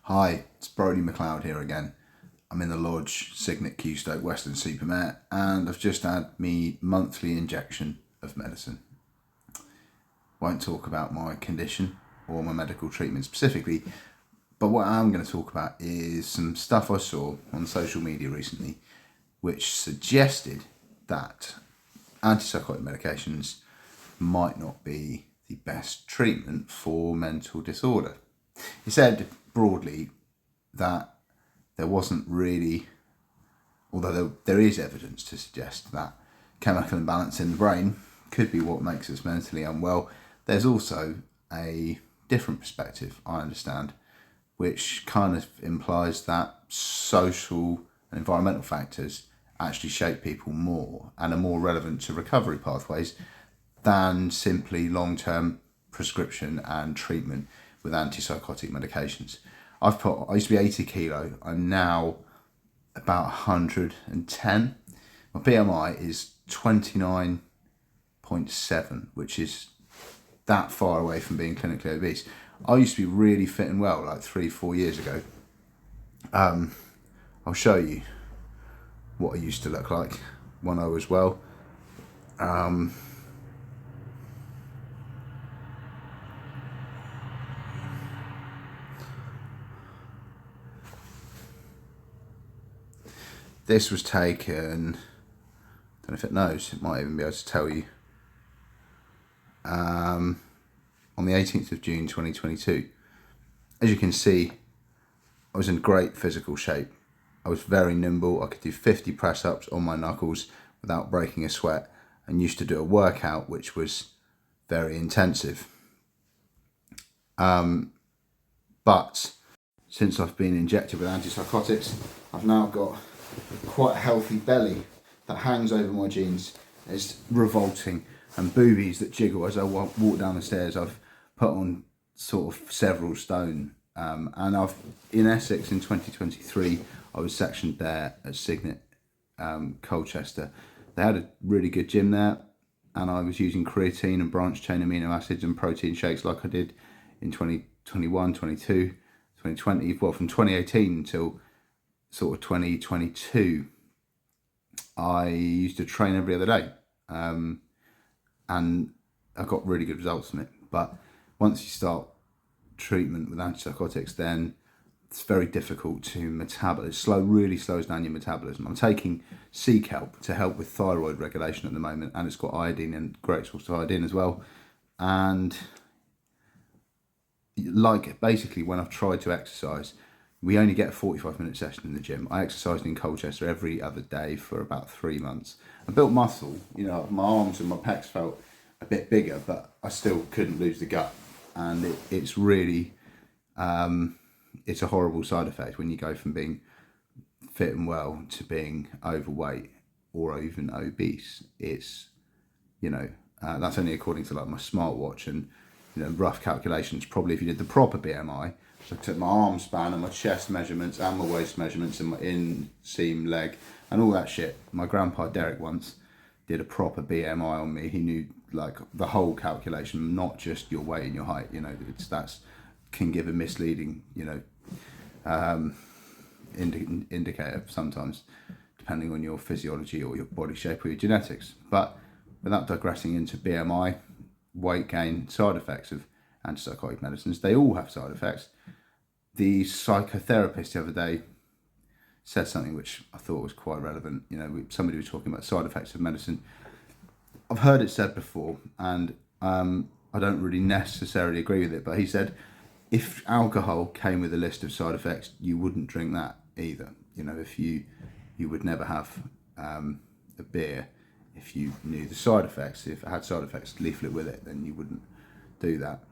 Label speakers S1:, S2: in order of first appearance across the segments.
S1: Hi, it's Brodie McLeod here again. I'm in the lodge, Signet Q Stoke Western Supermare, and I've just had me monthly injection of medicine. Won't talk about my condition or my medical treatment specifically, but what I'm going to talk about is some stuff I saw on social media recently which suggested that antipsychotic medications might not be the best treatment for mental disorder. He said broadly that there wasn't really, although there is evidence to suggest that chemical imbalance in the brain could be what makes us mentally unwell, there's also a different perspective, I understand, which kind of implies that social and environmental factors actually shape people more and are more relevant to recovery pathways than simply long-term prescription and treatment with antipsychotic medications. I used to be 80 kilo. I'm now about 110. My BMI is 29.7, which is that far away from being clinically obese. I used to be really fit and well like 3-4 years ago. I'll show you what I used to look like when I was well. This was taken, I don't know if it knows, it might even be able to tell you, on the 18th of June 2022. As you can see, I was in great physical shape. I was very nimble. I could do 50 press-ups on my knuckles without breaking a sweat, and used to do a workout which was very intensive. But since I've been injected with antipsychotics, I've now got quite a healthy belly that hangs over my jeans. It's revolting, and boobies that jiggle as I walk down the stairs. I've put on sort of several stone, and I've in Essex in 2023 I was sectioned there at Signet Colchester. They had a really good gym there, and I was using creatine and branched chain amino acids and protein shakes like I did in 2021, 22, 2020, well from 2018 until sort of 2022. I used to train every other day, and I got really good results from it. But once you start treatment with antipsychotics, then it's very difficult to metabolize. Really slows down your metabolism. I'm taking sea kelp to help with thyroid regulation at the moment, and it's got iodine and great source of iodine as well. And like basically when I've tried to exercise, we only get a 45-minute session in the gym. I exercised in Colchester every other day for about 3 months. I built muscle, my arms and my pecs felt a bit bigger, but I still couldn't lose the gut. And it's really, it's a horrible side effect when you go from being fit and well to being overweight or even obese. It's, that's only according to like my smartwatch and, rough calculations. Probably if you did the proper BMI, so I took my arm span and my chest measurements and my waist measurements and my inseam leg and all that shit. My grandpa Derek once did a proper BMI on me. He knew like the whole calculation, not just your weight and your height. That's can give a misleading, indicator sometimes, depending on your physiology or your body shape or your genetics. But without digressing into BMI, weight gain, side effects of antipsychotic medicines, they all have side effects. The psychotherapist the other day said something which I thought was quite relevant. Somebody was talking about side effects of medicine. I've heard it said before, and I don't really necessarily agree with it, but he said if alcohol came with a list of side effects, you wouldn't drink that either. If you would never have a beer if you knew the side effects. If it had side effects leaflet with it, then you wouldn't do that.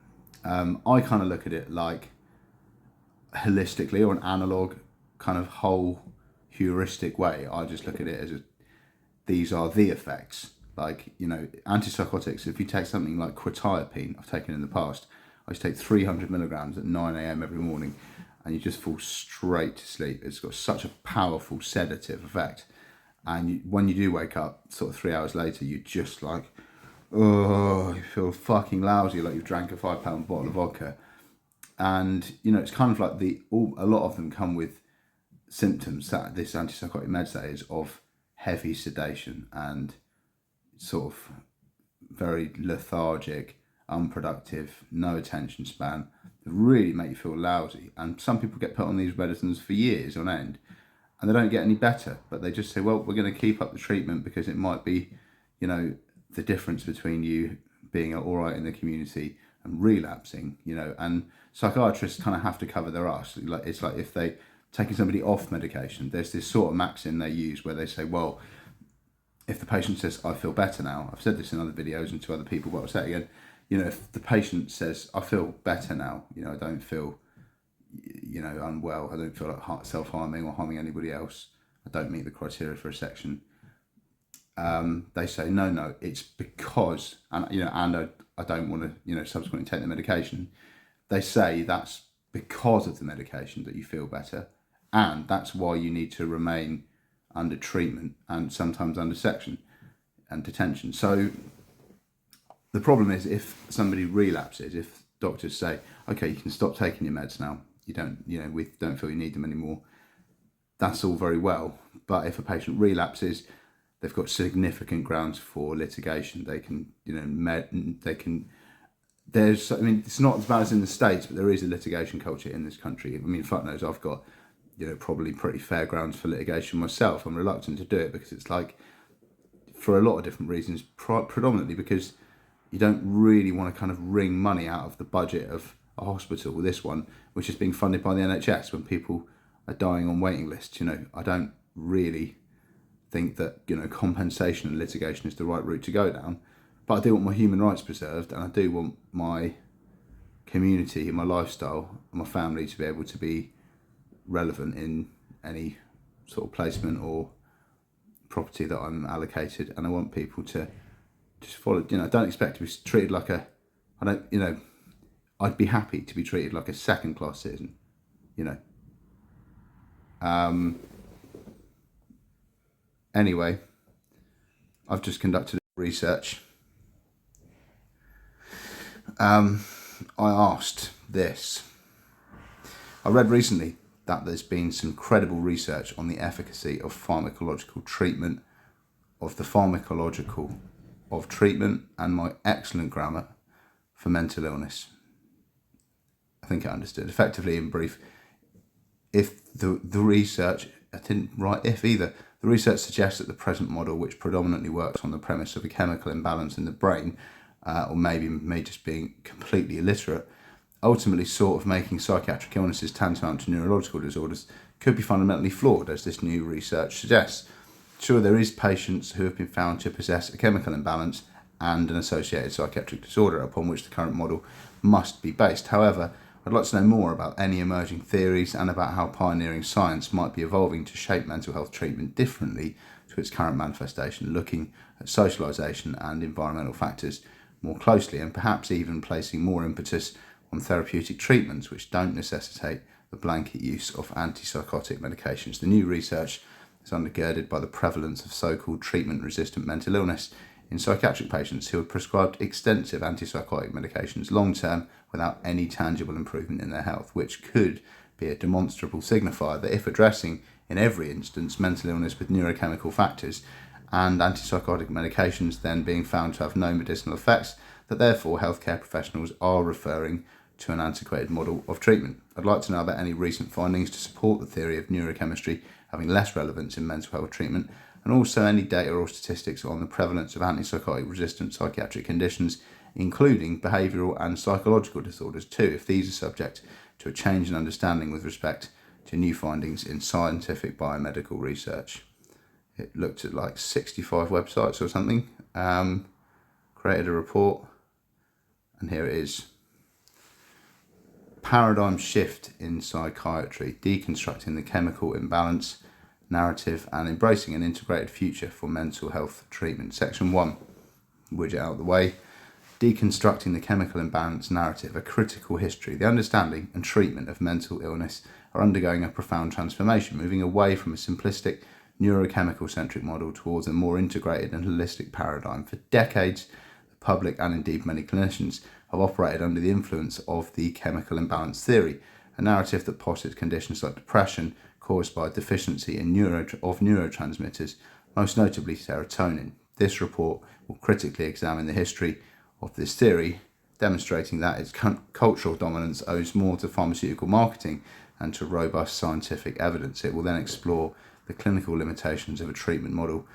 S1: I kind of look at it like holistically, or an analog kind of whole heuristic way. I just look at it as these are the effects. Like, antipsychotics, if you take something like quetiapine, I've taken in the past, I used to take 300 milligrams at 9 a.m. every morning, and you just fall straight to sleep. It's got such a powerful sedative effect. And when you do wake up sort of 3 hours later, you're just like, oh, you feel fucking lousy, like you've drank a £5 bottle of vodka. And, you know, it's kind of like a lot of them come with symptoms that this antipsychotic medicine is of heavy sedation and sort of very lethargic, unproductive, no attention span, that really make you feel lousy. And some people get put on these medicines for years on end and they don't get any better, but they just say, well, we're going to keep up the treatment because it might be, you know, the difference between you being all right in the community and relapsing, you know. And psychiatrists kind of have to cover their arse. Like, it's like if they taking somebody off medication, there's this sort of maxim they use where they say, well, if the patient says, I feel better now, I've said this in other videos and to other people, but I'll say it again, you know, if the patient says, I feel better now, you know, I don't feel, you know, unwell, I don't feel like self-harming or harming anybody else, I don't meet the criteria for a section, they say, no, it's because, and, you know, and I don't want to, you know, subsequently take the medication. They say that's because of the medication that you feel better, and that's why you need to remain under treatment and sometimes under section and detention. So the problem is if somebody relapses, if doctors say, okay, you can stop taking your meds now, we don't feel you need them anymore, that's all very well. But if a patient relapses, they've got significant grounds for litigation. They can, you know, it's not as bad as in the States, but there is a litigation culture in this country. I mean, fuck knows, I've got, you know, probably pretty fair grounds for litigation myself. I'm reluctant to do it because it's like, for a lot of different reasons, predominantly because you don't really want to kind of wring money out of the budget of a hospital, this one, which is being funded by the NHS when people are dying on waiting lists. You know, I don't really think that, you know, compensation and litigation is the right route to go down, but I do want my human rights preserved, and I do want my community, my lifestyle, and my family to be able to be relevant in any sort of placement or property that I'm allocated. And I want people to just follow, you know, I don't expect to be treated like I'd be happy to be treated like a second class citizen, you know. Anyway, I've just conducted research. I asked this. I read recently that there's been some credible research on the efficacy of pharmacological treatment, of treatment, and my excellent grammar, for mental illness. I think I understood. Effectively, in brief, if the research, I didn't write if either, the research suggests that the present model, which predominantly works on the premise of a chemical imbalance in the brain, or maybe me just being completely illiterate, ultimately sort of making psychiatric illnesses tantamount to neurological disorders, could be fundamentally flawed, as this new research suggests. Sure, there is patients who have been found to possess a chemical imbalance and an associated psychiatric disorder upon which the current model must be based. However, I'd like to know more about any emerging theories and about how pioneering science might be evolving to shape mental health treatment differently to its current manifestation, looking at socialisation and environmental factors more closely, and perhaps even placing more impetus on therapeutic treatments which don't necessitate the blanket use of antipsychotic medications. The new research is undergirded by the prevalence of so-called treatment-resistant mental illness in psychiatric patients who are prescribed extensive antipsychotic medications long-term without any tangible improvement in their health, which could be a demonstrable signifier that if addressing in every instance mental illness with neurochemical factors and antipsychotic medications then being found to have no medicinal effects, that therefore healthcare professionals are referring to an antiquated model of treatment. I'd like to know about any recent findings to support the theory of neurochemistry having less relevance in mental health treatment, and also any data or statistics on the prevalence of antipsychotic resistant psychiatric conditions, including behavioural and psychological disorders too, if these are subject to a change in understanding with respect to new findings in scientific biomedical research. It looked at like 65 websites or something, created a report, and here it is. Paradigm shift in psychiatry, deconstructing the chemical imbalance narrative and embracing an integrated future for mental health treatment. Section 1, widget out of the way. Deconstructing the chemical imbalance narrative, a critical history. The understanding and treatment of mental illness are undergoing a profound transformation, moving away from a simplistic neurochemical-centric model towards a more integrated and holistic paradigm. For decades, the public and indeed many clinicians have operated under the influence of the chemical imbalance theory, a narrative that posits conditions like depression caused by a deficiency in neurotransmitters, most notably serotonin. This report will critically examine the history of this theory, demonstrating that its cultural dominance owes more to pharmaceutical marketing and to robust scientific evidence. It will then explore the clinical limitations of a treatment model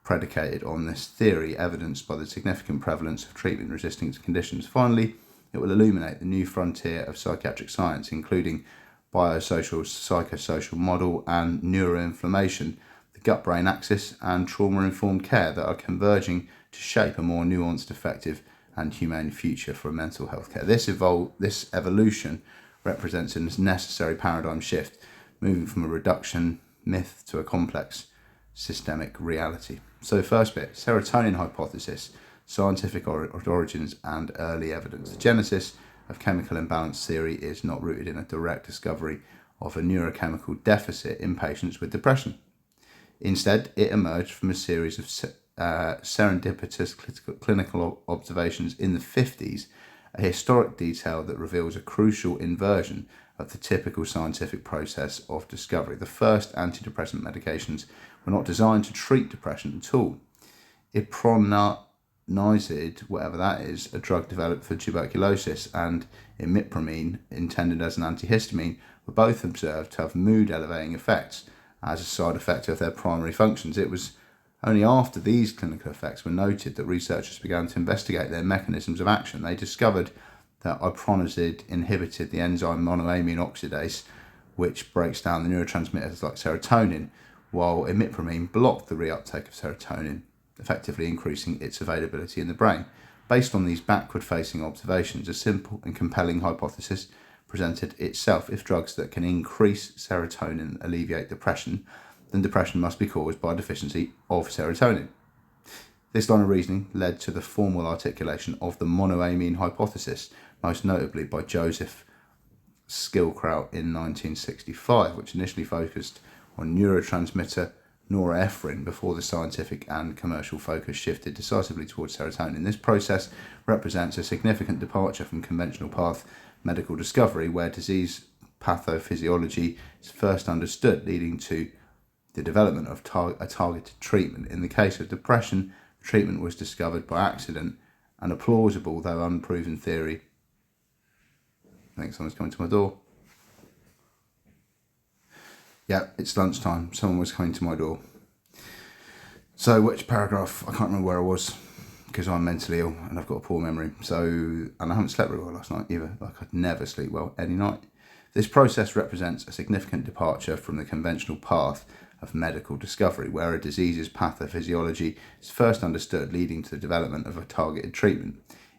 S1: predicated on this theory, evidenced by the significant prevalence of treatment-resistant conditions. Finally, it will illuminate the new frontier of psychiatric science, including biosocial, psychosocial model, and neuroinflammation, the gut-brain axis, and trauma-informed care that are converging to shape a more nuanced, effective, and humane future for mental health care. This evolution represents a necessary paradigm shift, moving from a reduction myth to a complex systemic reality. So first bit, serotonin hypothesis, scientific origins and early evidence. The genesis of chemical imbalance theory is not rooted in a direct discovery of a neurochemical deficit in patients with depression. Instead, it emerged from a series of serendipitous clinical observations in the 50s, a historic detail that reveals a crucial inversion of the typical scientific process of discovery. The first antidepressant medications were not designed to treat depression at all. Iproniazid, whatever that is, a drug developed for tuberculosis, and imipramine, intended as an antihistamine, were both observed to have mood-elevating effects as a side effect of their primary functions. It was only after these clinical effects were noted that researchers began to investigate their mechanisms of action. They discovered that iproniazid inhibited the enzyme monoamine oxidase, which breaks down the neurotransmitters like serotonin, while imipramine blocked the reuptake of serotonin, effectively increasing its availability in the brain. Based on these backward-facing observations, a simple and compelling hypothesis presented itself. If drugs that can increase serotonin alleviate depression, then depression must be caused by a deficiency of serotonin. This line of reasoning led to the formal articulation of the monoamine hypothesis, most notably by Joseph Skilkraut in 1965, which initially focused on neurotransmitter norepinephrine before the scientific and commercial focus shifted decisively towards serotonin. This process represents a significant departure from conventional path medical discovery, where disease pathophysiology is first understood, leading to the development of a targeted treatment. In the case of depression, treatment was discovered by accident, and a plausible though unproven theory. I think someone's coming to my door. Yeah, it's lunchtime. Someone was coming to my door. So which paragraph? I can't remember where I was, because I'm mentally ill and I've got a poor memory. And I haven't slept very well last night either. Like, I'd never sleep well any night. This process represents a significant departure from the conventional path of medical discovery, where a disease's pathophysiology is first understood, leading to the development of a targeted treatment.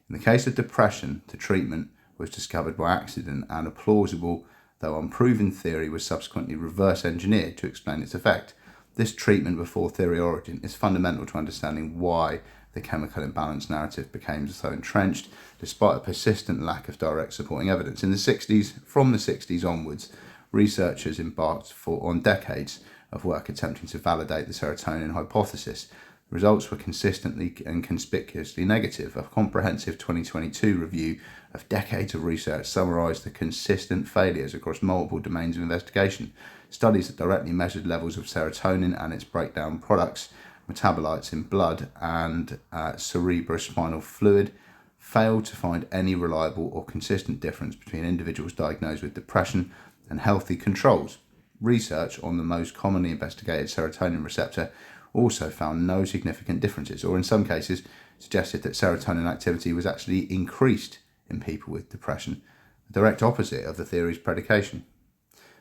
S1: In the case of depression, the treatment was discovered by accident, and a plausible though unproven theory was subsequently reverse engineered to explain its effect. This treatment before theory origin is fundamental to understanding why the chemical imbalance narrative became so entrenched, despite a persistent lack of direct supporting evidence. From the 60s onwards, researchers embarked on decades of work attempting to validate the serotonin hypothesis. The results were consistently and conspicuously negative. A comprehensive 2022 review of decades of research summarised the consistent failures across multiple domains of investigation. Studies that directly measured levels of serotonin and its breakdown products, metabolites in blood and cerebrospinal fluid, failed to find any reliable or consistent difference between individuals diagnosed with depression and healthy controls. Research on the most commonly investigated serotonin receptor also found no significant differences, or in some cases suggested that serotonin activity was actually increased in people with depression, the direct opposite of the theory's predication.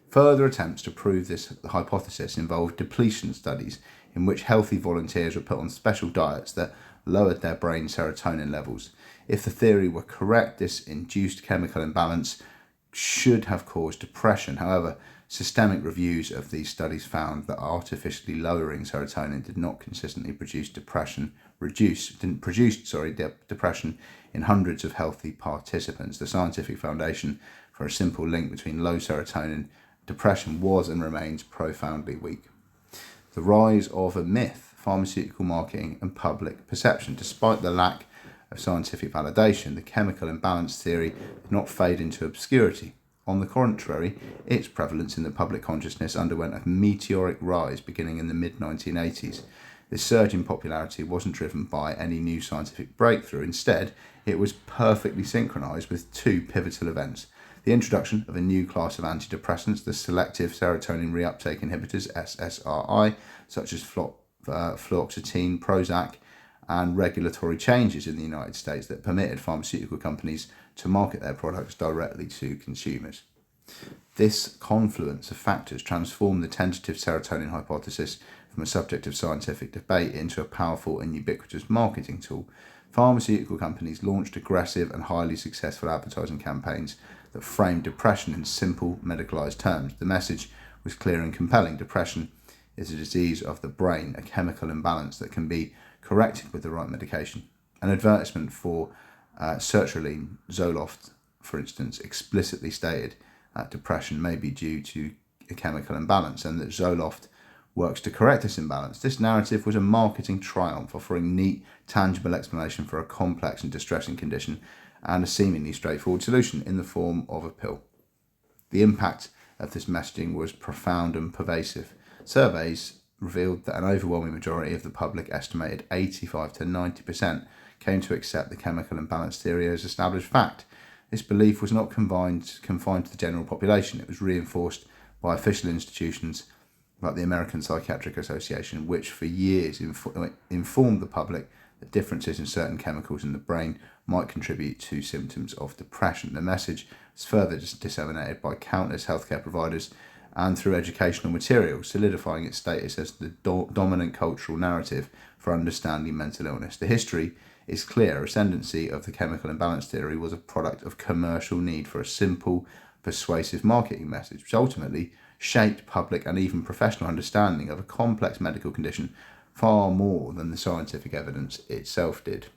S1: Further attempts to prove this hypothesis involved depletion studies, in which healthy volunteers were put on special diets that lowered their brain serotonin levels. If the theory were correct, this induced chemical imbalance should have caused depression. However, systemic reviews of these studies found that artificially lowering serotonin did not consistently produce depression in hundreds of healthy participants. The scientific foundation for a simple link between low serotonin depression was and remains profoundly weak. The rise of a myth, pharmaceutical marketing and public perception. Despite the lack of scientific validation, the chemical imbalance theory did not fade into obscurity. On the contrary, its prevalence in the public consciousness underwent a meteoric rise beginning in the mid-1980s. This surge in popularity wasn't driven by any new scientific breakthrough. Instead, it was perfectly synchronized with two pivotal events: the introduction of a new class of antidepressants, the selective serotonin reuptake inhibitors, SSRI, such as fluoxetine, Prozac, and regulatory changes in the United States that permitted pharmaceutical companies to market their products directly to consumers. This confluence of factors transformed the tentative serotonin hypothesis from a subject of scientific debate into a powerful and ubiquitous marketing tool. Pharmaceutical companies launched aggressive and highly successful advertising campaigns that framed depression in simple, medicalized terms. The message was clear and compelling. Depression is a disease of the brain, a chemical imbalance that can be corrected with the right medication. An advertisement for sertraline, Zoloft, for instance, explicitly stated that depression may be due to a chemical imbalance and that Zoloft works to correct this imbalance. This narrative was a marketing triumph, offering neat, tangible explanation for a complex and distressing condition and a seemingly straightforward solution in the form of a pill. The impact of this messaging was profound and pervasive. Surveys revealed that an overwhelming majority of the public, estimated 85 to 90%, came to accept the chemical imbalance theory as established fact. This belief was not confined to the general population. It was reinforced by official institutions like the American Psychiatric Association, which for years informed the public that differences in certain chemicals in the brain might contribute to symptoms of depression. The message was further disseminated by countless healthcare providers and through educational materials, solidifying its status as the dominant cultural narrative for understanding mental illness. The history is clear. Ascendancy of the chemical imbalance theory was a product of commercial need for a simple, persuasive marketing message, which ultimately shaped public and even professional understanding of a complex medical condition far more than the scientific evidence itself did.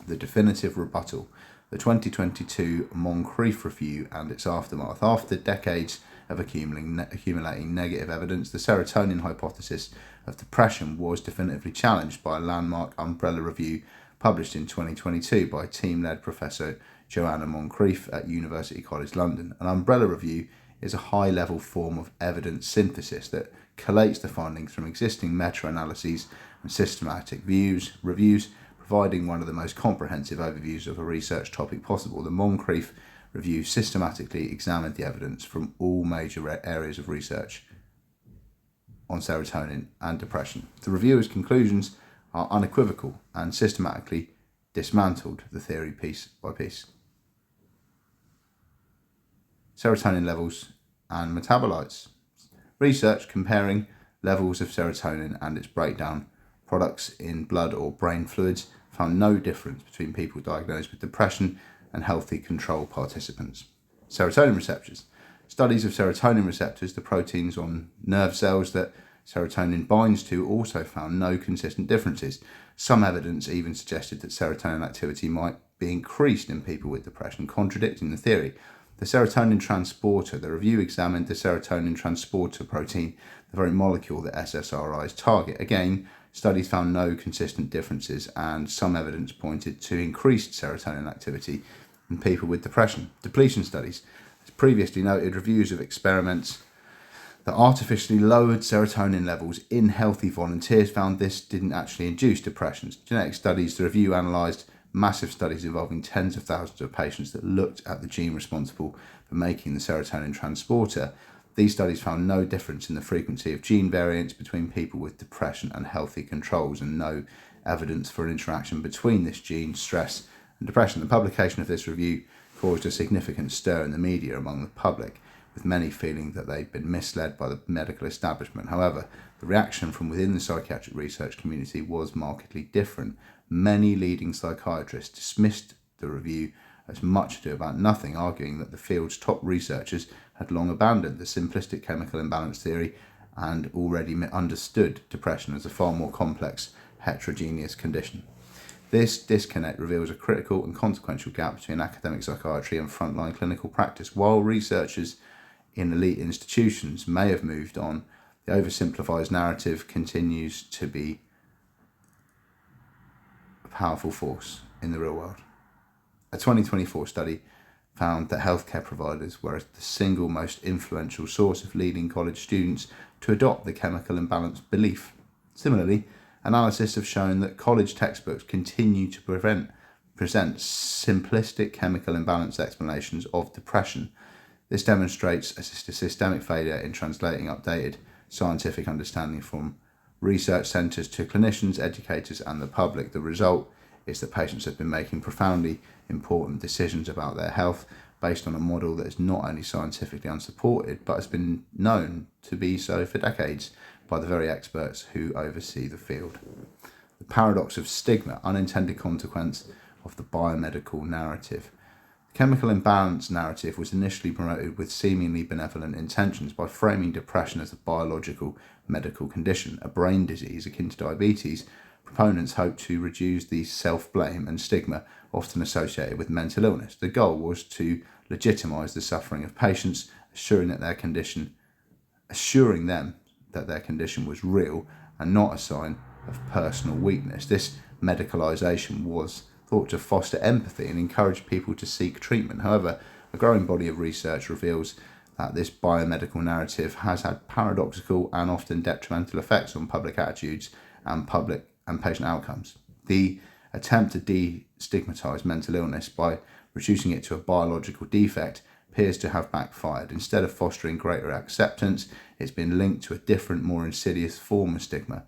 S1: The definitive rebuttal, the 2022 Moncrief Review and its aftermath. After decades of accumulating negative evidence, the serotonin hypothesis of depression was definitively challenged by a landmark umbrella review published in 2022 by team-led Professor Joanna Moncrief at University College London. An umbrella review is a high-level form of evidence synthesis that collates the findings from existing meta-analyses and systematic reviews, providing one of the most comprehensive overviews of a research topic possible. The Moncrief Review systematically examined the evidence from all major areas of research on serotonin and depression. The reviewer's conclusions are unequivocal and systematically dismantled the theory piece by piece. Serotonin levels and metabolites. Research comparing levels of serotonin and its breakdown products in blood or brain fluids found no difference between people diagnosed with depression and healthy control participants. Serotonin receptors. Studies of serotonin receptors, the proteins on nerve cells that serotonin binds to, also found no consistent differences. Some evidence even suggested that serotonin activity might be increased in people with depression, contradicting the theory. The serotonin transporter. The review examined the serotonin transporter protein, the very molecule that SSRIs target. Again, studies found no consistent differences, and some evidence pointed to increased serotonin activity in people with depression. Depletion studies. As previously noted, reviews of experiments that artificially lowered serotonin levels in healthy volunteers found this didn't actually induce depression. Genetic studies. The review analysed massive studies involving tens of thousands of patients that looked at the gene responsible for making the serotonin transporter. These studies found no difference in the frequency of gene variants between people with depression and healthy controls, and no evidence for an interaction between this gene, stress, and depression. The publication of this review caused a significant stir in the media among the public, with many feeling that they'd been misled by the medical establishment. However, the reaction from within the psychiatric research community was markedly different. Many leading psychiatrists dismissed the review as much ado about nothing, arguing that the field's top researchers had long abandoned the simplistic chemical imbalance theory and already understood depression as a far more complex, heterogeneous condition. This disconnect reveals a critical and consequential gap between academic psychiatry and frontline clinical practice. While researchers in elite institutions may have moved on, the oversimplified narrative continues to be a powerful force. in the real world. A 2024 study found that healthcare providers were the single most influential source of leading college students to adopt the chemical imbalance belief. Similarly, analysis have shown that college textbooks continue to present simplistic chemical imbalance explanations of depression. This demonstrates a systemic failure in translating updated scientific understanding from research centres to clinicians, educators, and the public. The result is that patients have been making profoundly important decisions about their health based on a model that is not only scientifically unsupported, but has been known to be so for decades by the very experts who oversee the field. The paradox of stigma, unintended consequence of the biomedical narrative. The chemical imbalance narrative was initially promoted with seemingly benevolent intentions by framing depression as a biological medical condition, a brain disease akin to diabetes. Proponents hoped to reduce the self-blame and stigma often associated with mental illness. The goal was to legitimise the suffering of patients, assuring them that their condition was real and not a sign of personal weakness. This medicalisation was thought to foster empathy and encourage people to seek treatment. However, a growing body of research reveals that this biomedical narrative has had paradoxical and often detrimental effects on public attitudes and patient outcomes. The attempt to destigmatise mental illness by reducing it to a biological defect appears to have backfired. Instead of fostering greater acceptance, it's been linked to a different, more insidious form of stigma.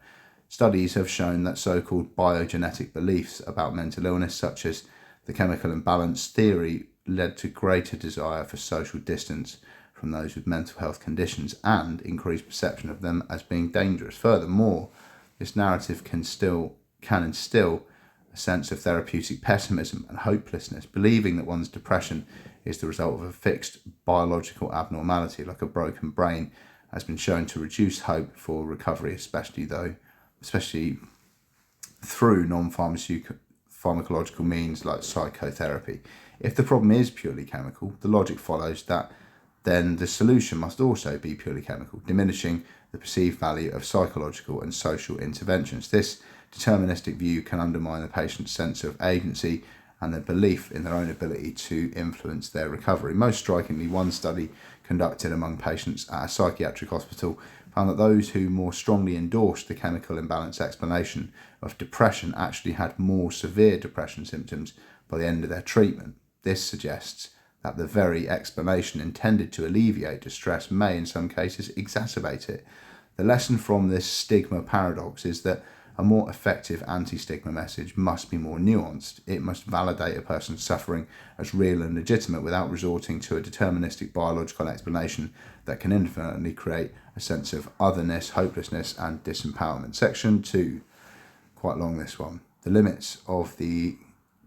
S1: Studies have shown that so-called biogenetic beliefs about mental illness, such as the chemical imbalance theory, led to greater desire for social distance from those with mental health conditions and increased perception of them as being dangerous. Furthermore, this narrative can instill a sense of therapeutic pessimism and hopelessness. Believing that one's depression is the result of a fixed biological abnormality, like a broken brain, has been shown to reduce hope for recovery, especially through non-pharmacological means like psychotherapy. If the problem is purely chemical, the logic follows that then the solution must also be purely chemical, diminishing the perceived value of psychological and social interventions. This deterministic view can undermine the patient's sense of agency and their belief in their own ability to influence their recovery. Most strikingly, one study conducted among patients at a psychiatric hospital found that those who more strongly endorsed the chemical imbalance explanation of depression actually had more severe depression symptoms by the end of their treatment. This suggests that the very explanation intended to alleviate distress may, in some cases, exacerbate it. The lesson from this stigma paradox is that a more effective anti-stigma message must be more nuanced. It must validate a person's suffering as real and legitimate without resorting to a deterministic biological explanation that can infinitely create a sense of otherness, hopelessness, and disempowerment. Section 2, quite long this one. The limits of the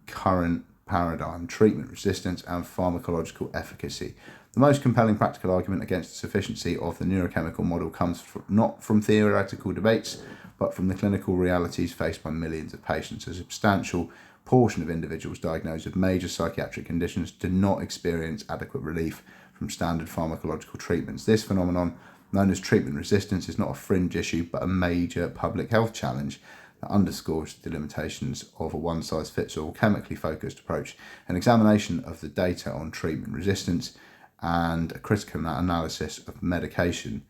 S1: current paradigm, treatment resistance, and pharmacological efficacy. The most compelling practical argument against the sufficiency of the neurochemical model comes not from theoretical debates, but from the clinical realities faced by millions of patients. A substantial portion of individuals diagnosed with major psychiatric conditions do not experience adequate relief from standard pharmacological treatments. This phenomenon, known as treatment resistance, is not a fringe issue, but a major public health challenge that underscores the limitations of a one-size-fits-all chemically focused approach. An examination of the data on treatment resistance and a critical analysis of medication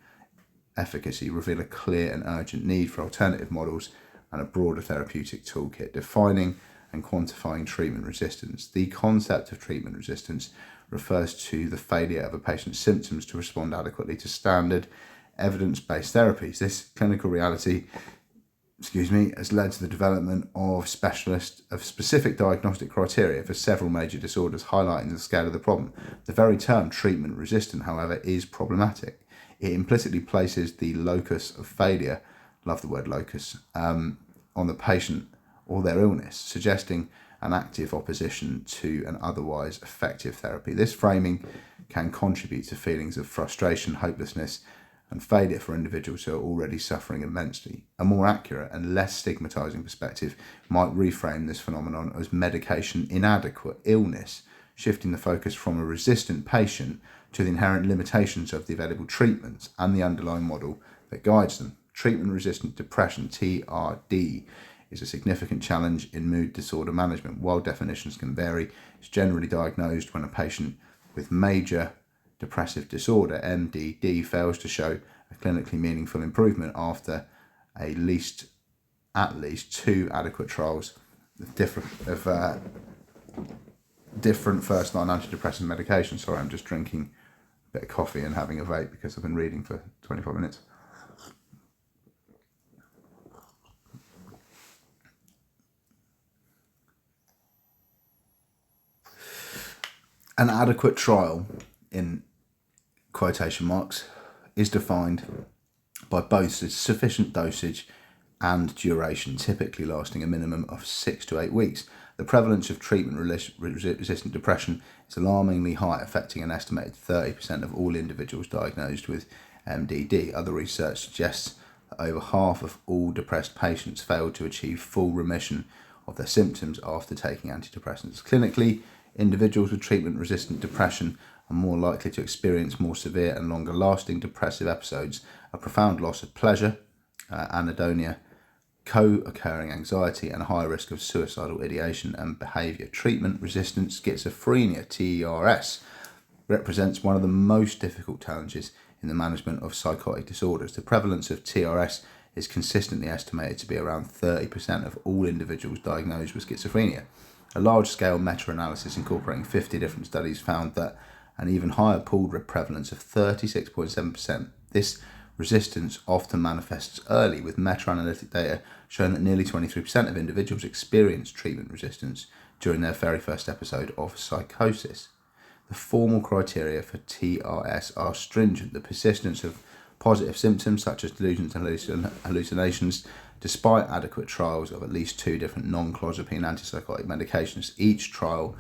S1: efficacy reveal a clear and urgent need for alternative models and a broader therapeutic toolkit. Defining and quantifying treatment resistance. The concept of treatment resistance refers to the failure of a patient's symptoms to respond adequately to standard evidence-based therapies. This clinical reality has led to the development of specific diagnostic criteria for several major disorders, highlighting the scale of the problem. The very term treatment resistant, however, is problematic. It implicitly places the locus of failure, love the word locus, on the patient or their illness, suggesting an active opposition to an otherwise effective therapy. This framing can contribute to feelings of frustration, hopelessness, and failure for individuals who are already suffering immensely. A more accurate and less stigmatizing perspective might reframe this phenomenon as medication inadequate illness, shifting the focus from a resistant patient to the inherent limitations of the available treatments and the underlying model that guides them. Treatment-resistant depression, TRD, is a significant challenge in mood disorder management. While definitions can vary, it's generally diagnosed when a patient with major depressive disorder, MDD, fails to show a clinically meaningful improvement after at least 2 adequate trials of different first-line antidepressant medications. Sorry, I'm just drinking a bit of coffee and having a vape because I've been reading for 25 minutes. An adequate trial, in quotation marks, is defined by both sufficient dosage and duration, typically lasting a minimum of 6 to 8 weeks. The prevalence of treatment-resistant depression is alarmingly high, affecting an estimated 30% of all individuals diagnosed with MDD. Other research suggests that over half of all depressed patients fail to achieve full remission of their symptoms after taking antidepressants. Clinically, individuals with treatment-resistant depression are more likely to experience more severe and longer-lasting depressive episodes, a profound loss of pleasure, anhedonia, co-occurring anxiety, and a higher risk of suicidal ideation and behaviour. Treatment-resistant schizophrenia, TRS, represents one of the most difficult challenges in the management of psychotic disorders. The prevalence of TRS is consistently estimated to be around 30% of all individuals diagnosed with schizophrenia. A large-scale meta-analysis incorporating 50 different studies found that an even higher pooled prevalence of 36.7%. This resistance often manifests early, with meta-analytic data showing that nearly 23% of individuals experience treatment resistance during their very first episode of psychosis. The formal criteria for TRS are stringent. The persistence of positive symptoms such as delusions and hallucinations, despite adequate trials of at least 2 different non-clozapine antipsychotic medications. Each trial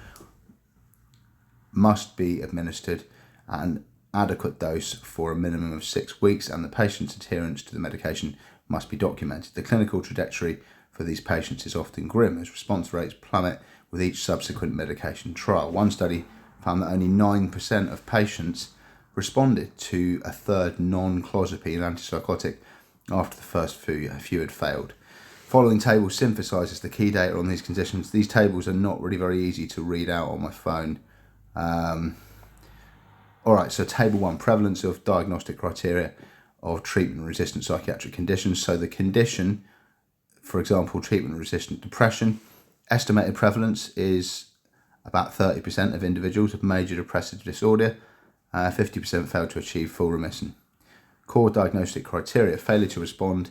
S1: must be administered at an adequate dose for a minimum of 6 weeks, and the patient's adherence to the medication must be documented. The clinical trajectory for these patients is often grim, as response rates plummet with each subsequent medication trial. One study found that only 9% of patients responded to a third non-clozapine antipsychotic after the first few had failed. Following table synthesises the key data on these conditions. These tables are not really very easy to read out on my phone. Alright, so table 1, prevalence of diagnostic criteria of treatment-resistant psychiatric conditions. So the condition, for example, treatment-resistant depression, estimated prevalence is about 30% of individuals with major depressive disorder. 50% fail to achieve full remission. Core diagnostic criteria: failure to respond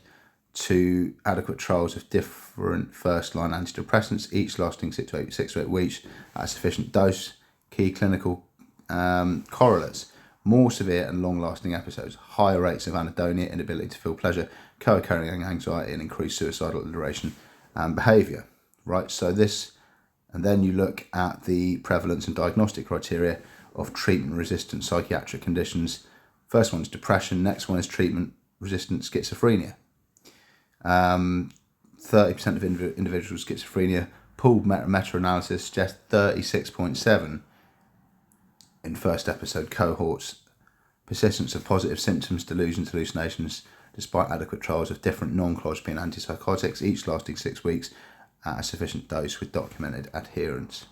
S1: to adequate trials of different first-line antidepressants, each lasting 6 to 8 weeks at a sufficient dose. Key clinical correlates: more severe and long-lasting episodes, higher rates of anhedonia, inability to feel pleasure, co-occurring anxiety, and increased suicidal ideation and behaviour. Right, so this, and then you look at the prevalence and diagnostic criteria of treatment-resistant psychiatric conditions. First one is depression, next one is treatment-resistant schizophrenia. 30% of individuals with schizophrenia, pooled meta-analysis suggests 36.7 in first episode cohorts. Persistence of positive symptoms, delusions, hallucinations, despite adequate trials of different non-clozapine antipsychotics, each lasting 6 weeks at a sufficient dose with documented adherence.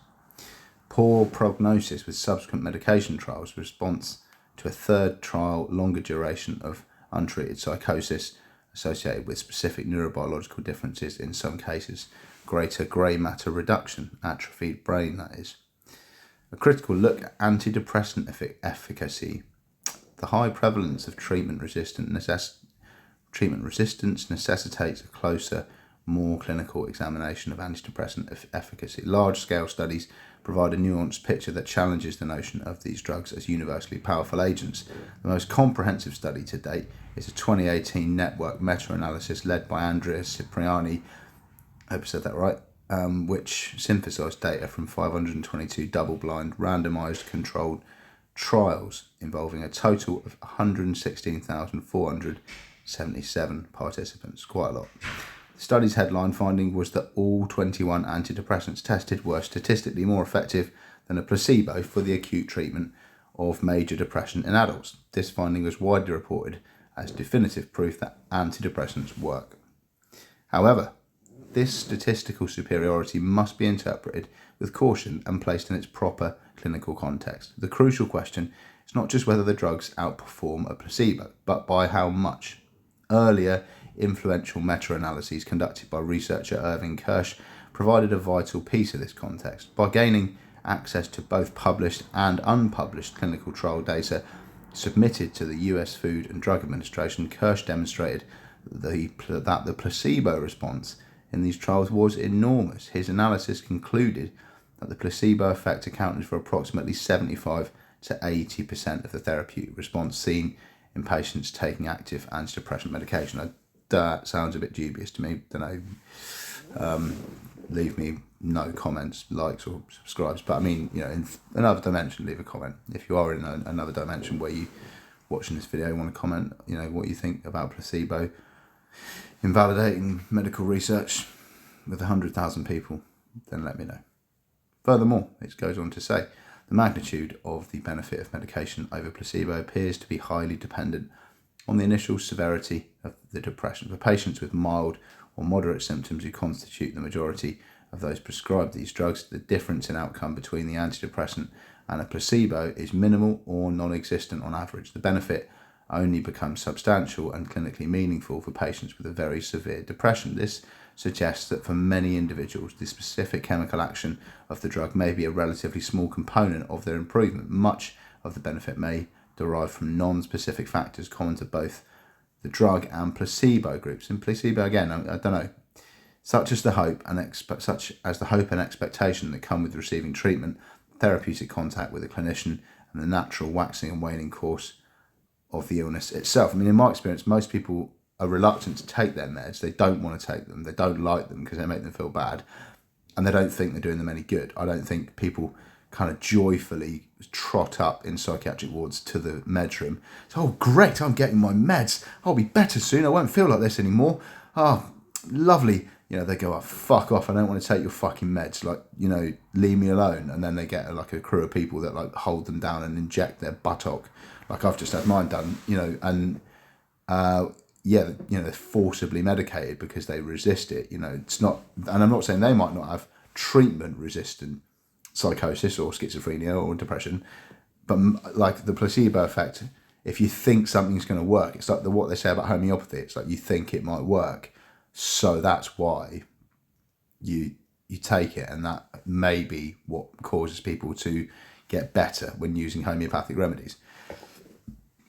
S1: Poor prognosis with subsequent medication trials, response to a third trial, longer duration of untreated psychosis associated with specific neurobiological differences, in some cases greater grey matter reduction, atrophied brain that is. A critical look at antidepressant efficacy. The high prevalence of treatment resistance necessitates a closer, more clinical examination of antidepressant efficacy. Large-scale studies provide a nuanced picture that challenges the notion of these drugs as universally powerful agents. The most comprehensive study to date is a 2018 network meta-analysis led by Andrea Cipriani, I hope I said that right, which synthesised data from 522 double-blind, randomised, controlled trials involving a total of 116,477 participants. Quite a lot. The study's headline finding was that all 21 antidepressants tested were statistically more effective than a placebo for the acute treatment of major depression in adults. This finding was widely reported as definitive proof that antidepressants work. However, This statistical superiority must be interpreted with caution and placed in its proper clinical context. The crucial question is not just whether the drugs outperform a placebo, but by how much. Earlier, influential meta-analyses conducted by researcher Irving Kirsch provided a vital piece of this context. By gaining access to both published and unpublished clinical trial data submitted to the US Food and Drug Administration, Kirsch demonstrated that the placebo response in these trials was enormous. His analysis concluded that the placebo effect accounted for approximately 75 to 80% of the therapeutic response seen in patients taking active antidepressant medication. That sounds a bit dubious to me. Don't know. Leave me no comments, likes or subscribes. But I mean, in another dimension, leave a comment. If you are in another dimension where you watching this video want to comment, what you think about placebo invalidating medical research with 100,000 people, then let me know. Furthermore, it goes on to say, the magnitude of the benefit of medication over placebo appears to be highly dependent on the initial severity of the depression. For patients with mild or moderate symptoms who constitute the majority of those prescribed these drugs, the difference in outcome between the antidepressant and a placebo is minimal or non-existent on average. The benefit only becomes substantial and clinically meaningful for patients with a very severe depression. This suggests that for many individuals, the specific chemical action of the drug may be a relatively small component of their improvement. Much of the benefit may derive from non-specific factors common to both the drug and placebo groups. In placebo, again, I don't know, such as the hope and expectation that come with receiving treatment, therapeutic contact with a clinician, and the natural waxing and waning course of the illness itself. I mean, in my experience, most people are reluctant to take their meds. They don't want to take them. They don't like them because they make them feel bad, and they don't think they're doing them any good. I don't think people kind of joyfully trot up in psychiatric wards to the meds room. So, oh, great, I'm getting my meds. I'll be better soon. I won't feel like this anymore. Oh, lovely. They go, oh, fuck off. I don't want to take your fucking meds. Leave me alone. And then they get a crew of people that hold them down and inject their buttock. I've just had mine done, they're forcibly medicated because they resist it. It's not, and I'm not saying they might not have treatment-resistant psychosis or schizophrenia or depression, but the placebo effect, if you think something's going to work, it's like what they say about homeopathy. It's like you think it might work, so that's why you take it, and that may be what causes people to get better when using homeopathic remedies.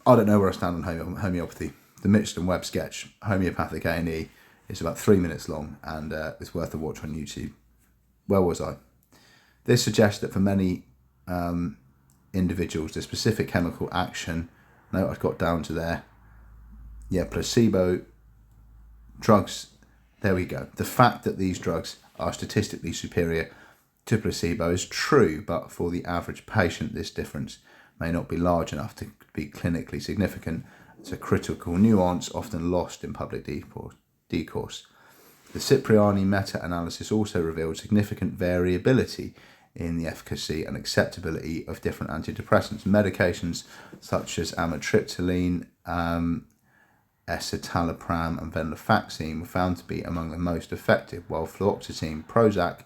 S1: I don't know where I stand on homeopathy. The Mitchell & Webb sketch, Homeopathic A&E, is about 3 minutes long, and it's worth a watch on YouTube. Where was I? This suggests that for many individuals, the specific chemical action, no, I've got down to there. Yeah, placebo drugs, there we go. The fact that these drugs are statistically superior to placebo is true, but for the average patient, this difference may not be large enough to be clinically significant. It's a critical nuance often lost in public discourse. The Cipriani meta-analysis also revealed significant variability in the efficacy and acceptability of different antidepressants. Medications such as amitriptyline, escitalopram and venlafaxine were found to be among the most effective, while fluoxetine, Prozac,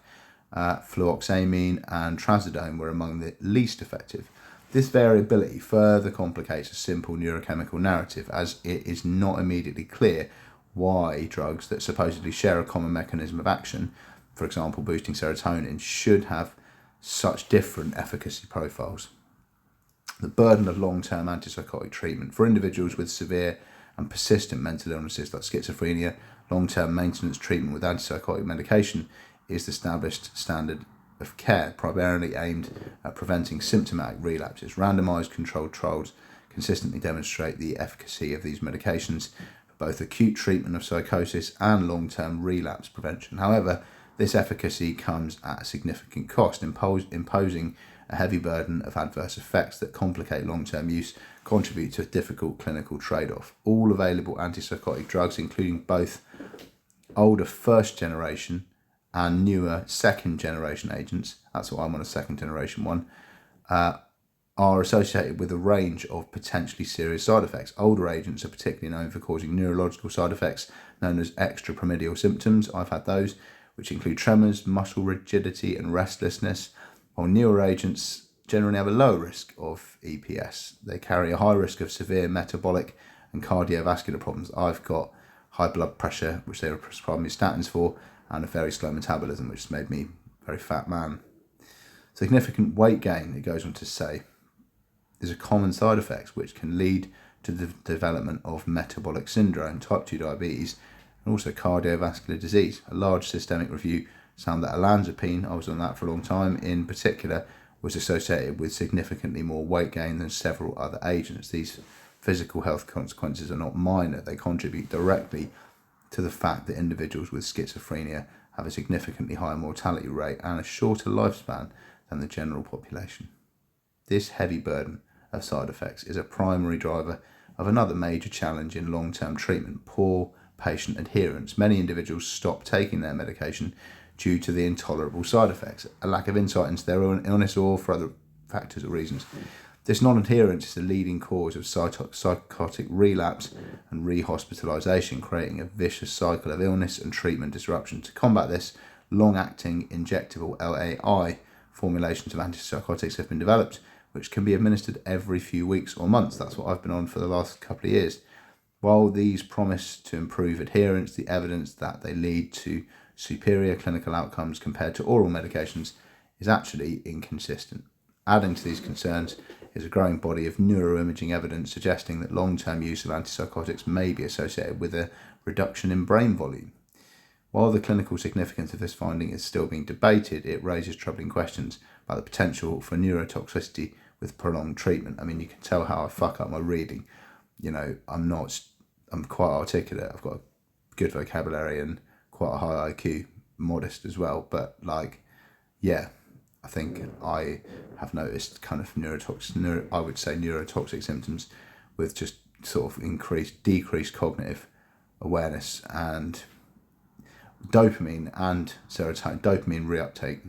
S1: fluoxamine and trazodone were among the least effective. This variability further complicates a simple neurochemical narrative, as it is not immediately clear why drugs that supposedly share a common mechanism of action, for example boosting serotonin, should have such different efficacy profiles. The burden of long-term antipsychotic treatment for individuals with severe and persistent mental illnesses like schizophrenia, long-term maintenance treatment with antipsychotic medication is the established standard of care, primarily aimed at preventing symptomatic relapses. Randomized controlled trials consistently demonstrate the efficacy of these medications for both acute treatment of psychosis and long-term relapse prevention. However, this efficacy comes at a significant cost, imposing a heavy burden of adverse effects that complicate long-term use, contribute to a difficult clinical trade-off. All available antipsychotic drugs, including both older first-generation and newer second-generation agents, that's what I'm on, a second-generation one, are associated with a range of potentially serious side effects. Older agents are particularly known for causing neurological side effects known as extrapyramidal symptoms. I've had those, which include tremors, muscle rigidity, and restlessness, while newer agents generally have a low risk of EPS. They carry a high risk of severe metabolic and cardiovascular problems. I've got high blood pressure, which they were prescribing me statins for, and a very slow metabolism, which has made me a very fat man. Significant weight gain, it goes on to say, is a common side effect which can lead to the development of metabolic syndrome, type 2 diabetes, and also cardiovascular disease. A large systemic review found that olanzapine, I was on that for a long time, in particular, was associated with significantly more weight gain than several other agents. These physical health consequences are not minor. They contribute directly to the fact that individuals with schizophrenia have a significantly higher mortality rate and a shorter lifespan than the general population. This heavy burden of side effects is a primary driver of another major challenge in long-term treatment: poor patient adherence. Many individuals stop taking their medication due to the intolerable side effects, a lack of insight into their own illness, or for other factors or reasons. This non-adherence is the leading cause of psychotic relapse and rehospitalisation, creating a vicious cycle of illness and treatment disruption. To combat this, long-acting injectable LAI formulations of antipsychotics have been developed, which can be administered every few weeks or months. That's what I've been on for the last couple of years. While these promise to improve adherence, the evidence that they lead to superior clinical outcomes compared to oral medications is actually inconsistent. Adding to these concerns is a growing body of neuroimaging evidence suggesting that long-term use of antipsychotics may be associated with a reduction in brain volume. While the clinical significance of this finding is still being debated, it raises troubling questions about the potential for neurotoxicity with prolonged treatment. I mean, you can tell how I fuck up my reading. You know, I'm quite articulate. I've got a good vocabulary and quite a high IQ, modest as well. But yeah, I think I have noticed kind of neurotoxic symptoms with just sort of decreased cognitive awareness and dopamine and serotonin. Dopamine reuptake,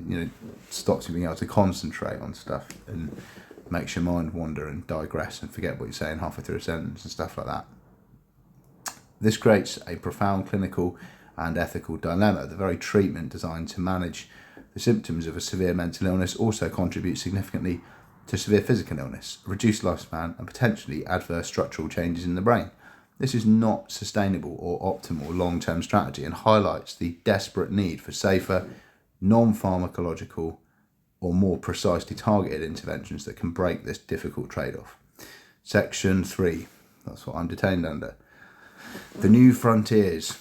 S1: stops you being able to concentrate on stuff and makes your mind wander and digress and forget what you're saying halfway through a sentence and stuff like that. This creates a profound clinical and ethical dilemma. The very treatment designed to manage the symptoms of a severe mental illness also contributes significantly to severe physical illness, reduced lifespan, and potentially adverse structural changes in the brain. This is not sustainable or optimal long-term strategy and highlights the desperate need for safer, non-pharmacological, or more precisely targeted interventions that can break this difficult trade-off. Section 3, that's what I'm detained under. The new frontiers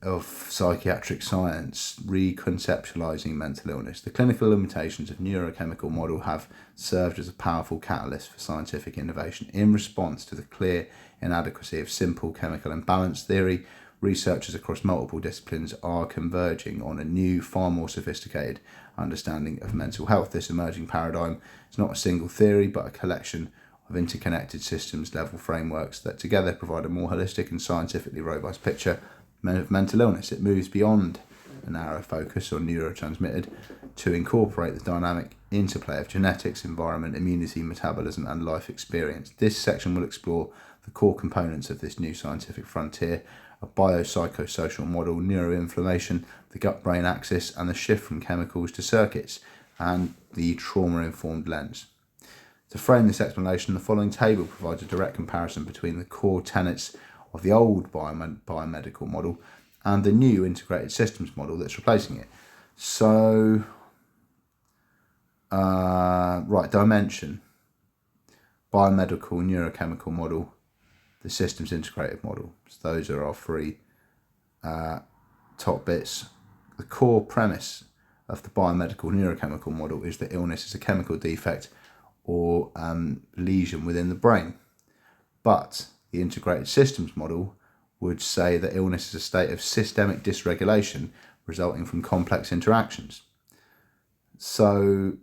S1: of psychiatric science, reconceptualizing mental illness. The clinical limitations of neurochemical model have served as a powerful catalyst for scientific innovation. In response to the clear inadequacy of simple chemical imbalance theory, researchers across multiple disciplines are converging on a new, far more sophisticated understanding of mental health. This emerging paradigm is not a single theory, but a collection of interconnected systems level frameworks that together provide a more holistic and scientifically robust picture of mental illness. It moves beyond a narrow focus on neurotransmitted to incorporate the dynamic interplay of genetics, environment, immunity, metabolism, and life experience. This section will explore the core components of this new scientific frontier: a biopsychosocial model, neuroinflammation, the gut-brain axis, and the shift from chemicals to circuits, and the trauma-informed lens. To frame this explanation, the following table provides a direct comparison between the core tenets of the old biomedical model and the new integrated systems model that's replacing it. So, dimension, biomedical, neurochemical model, the systems integrated model. So those are our three top bits. The core premise of the biomedical neurochemical model is that illness is a chemical defect or lesion within the brain. But the integrated systems model would say that illness is a state of systemic dysregulation resulting from complex interactions. So,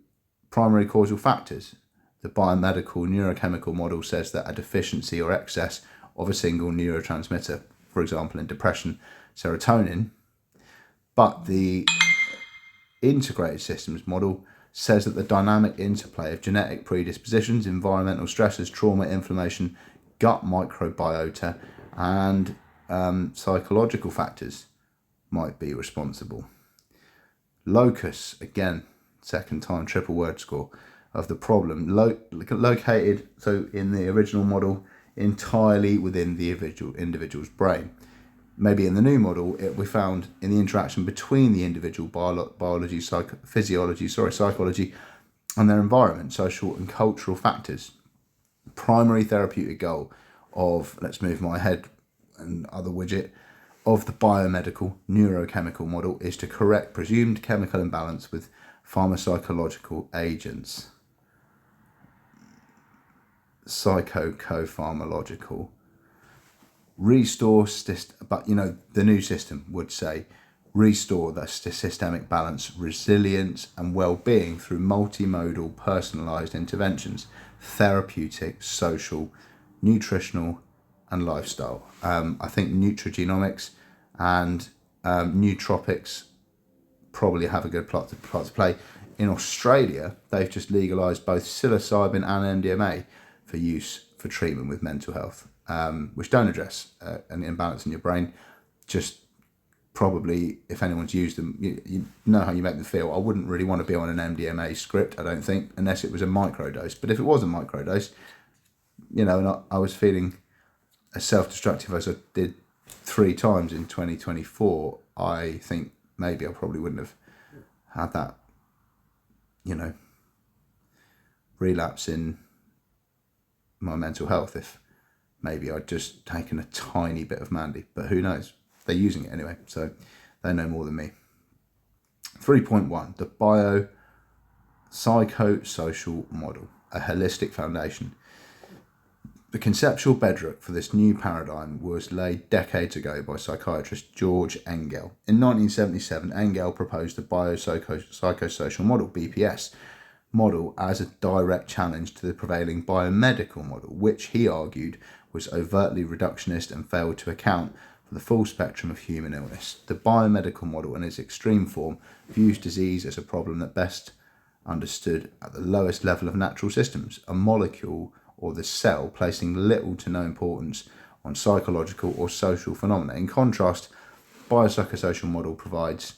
S1: primary causal factors. The biomedical neurochemical model says that a deficiency or excess of a single neurotransmitter, for example in depression, serotonin, but the integrated systems model says that the dynamic interplay of genetic predispositions, environmental stresses, trauma, inflammation, gut microbiota, and psychological factors might be responsible. Locus, again, second time, triple word score, of the problem, located, so in the original model, entirely within the individual's brain. Maybe in the new model, we found in the interaction between the individual psychology, and their environment, social and cultural factors. Primary therapeutic goal of, let's move my head and other widget, of the biomedical neurochemical model is to correct presumed chemical imbalance with pharmacological agents. Psycho-co-pharmacological. Restore, but the new system would say restore the systemic balance, resilience and well-being through multimodal personalised interventions, therapeutic, social, nutritional and lifestyle. I think nutrigenomics and nootropics probably have a good part to play. In Australia, they've just legalised both psilocybin and MDMA for use for treatment with mental health, which don't address an imbalance in your brain. Just probably, if anyone's used them, you know how you make them feel. I wouldn't really want to be on an MDMA script, I don't think, unless it was a microdose. But if it was a microdose, and I was feeling as self-destructive as I did 3 times in 2024, I think maybe I probably wouldn't have had that, relapse in my mental health if maybe I'd just taken a tiny bit of Mandy. But who knows? They're using it anyway, so they know more than me. 3.1, the biopsychosocial model, a holistic foundation. The conceptual bedrock for this new paradigm was laid decades ago by psychiatrist George Engel. In 1977, Engel proposed the biopsychosocial model, BPS, model as a direct challenge to the prevailing biomedical model, which he argued was overtly reductionist and failed to account for the full spectrum of human illness. The biomedical model, in its extreme form, views disease as a problem that best understood at the lowest level of natural systems, a molecule or the cell, placing little to no importance on psychological or social phenomena. In contrast, biopsychosocial model provides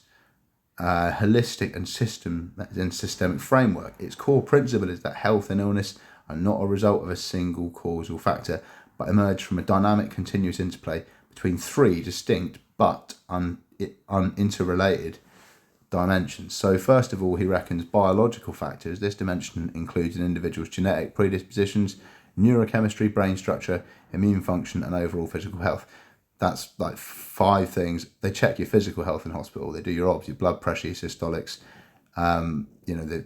S1: a holistic and systemic framework. Its core principle is that health and illness are not a result of a single causal factor, but emerge from a dynamic, continuous interplay between 3 distinct but interrelated dimensions. So first of all, he reckons biological factors. This dimension includes an individual's genetic predispositions, neurochemistry, brain structure, immune function, and overall physical health. That's like 5 things. They check your physical health in hospital. They do your obs, your blood pressure, your systolics. They do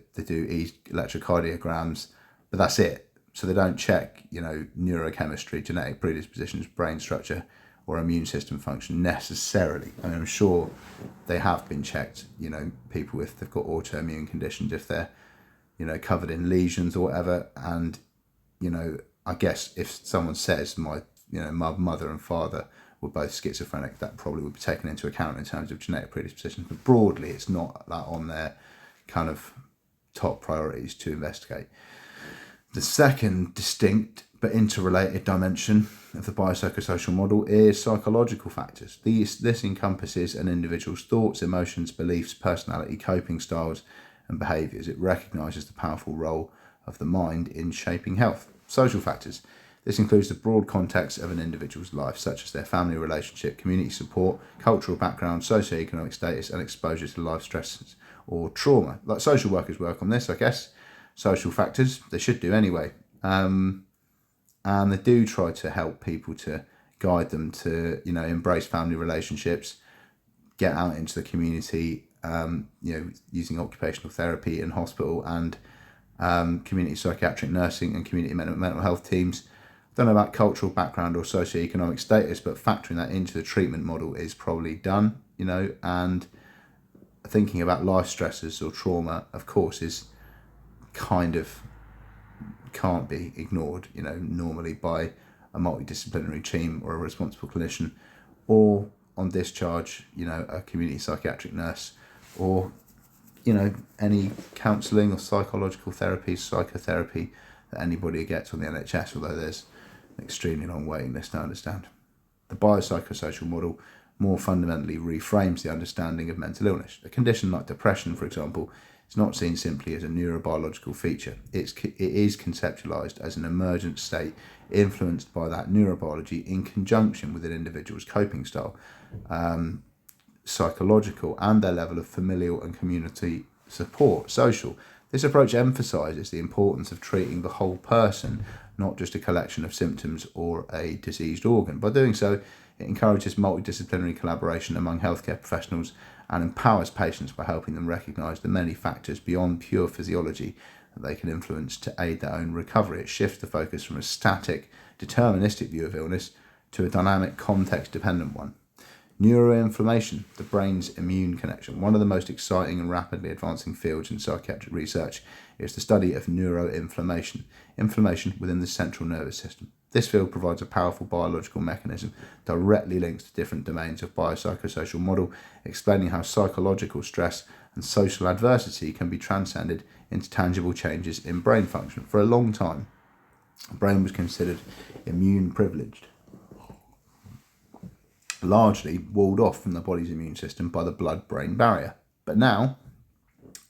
S1: electrocardiograms, but that's it. So they don't check, neurochemistry, genetic predispositions, brain structure, or immune system function necessarily. I mean, I'm sure they have been checked, people if they've got autoimmune conditions, if they're, covered in lesions or whatever. And, I guess if someone says my mother and father were both schizophrenic, that probably would be taken into account in terms of genetic predispositions. But broadly, it's not that on their kind of top priorities to investigate. The second distinct but interrelated dimension of the biopsychosocial model is psychological factors. This encompasses an individual's thoughts, emotions, beliefs, personality, coping styles, and behaviours. It recognises the powerful role of the mind in shaping health. Social factors. This includes the broad context of an individual's life, such as their family relationship, community support, cultural background, socioeconomic status, and exposure to life stresses or trauma. Like social workers work on this, I guess. Social factors, they should do anyway. And they do try to help people, to guide them to, embrace family relationships, get out into the community, using occupational therapy in hospital and community psychiatric nursing and community mental health teams. I don't know about cultural background or socioeconomic status, but factoring that into the treatment model is probably done, and thinking about life stresses or trauma, of course, is kind of can't be ignored, normally by a multidisciplinary team or a responsible clinician, or on discharge, a community psychiatric nurse, or, any counselling or psychological therapy, psychotherapy that anybody gets on the NHS, although there's an extremely long waiting list, I understand. The biopsychosocial model more fundamentally reframes the understanding of mental illness. A condition like depression, for example, is not seen simply as a neurobiological feature. It is conceptualized as an emergent state influenced by that neurobiology in conjunction with an individual's coping style, psychological, and their level of familial and community support, social. This approach emphasizes the importance of treating the whole person, not just a collection of symptoms or a diseased organ. By doing so, it encourages multidisciplinary collaboration among healthcare professionals and empowers patients by helping them recognise the many factors beyond pure physiology that they can influence to aid their own recovery. It shifts the focus from a static, deterministic view of illness to a dynamic, context-dependent one. Neuroinflammation, the brain's immune connection. One of the most exciting and rapidly advancing fields in psychiatric research is the study of neuroinflammation, inflammation within the central nervous system. This field provides a powerful biological mechanism directly linked to different domains of biopsychosocial model, explaining how psychological stress and social adversity can be transcended into tangible changes in brain function. For a long time, the brain was considered immune privileged, largely walled off from the body's immune system by the blood-brain barrier. But now,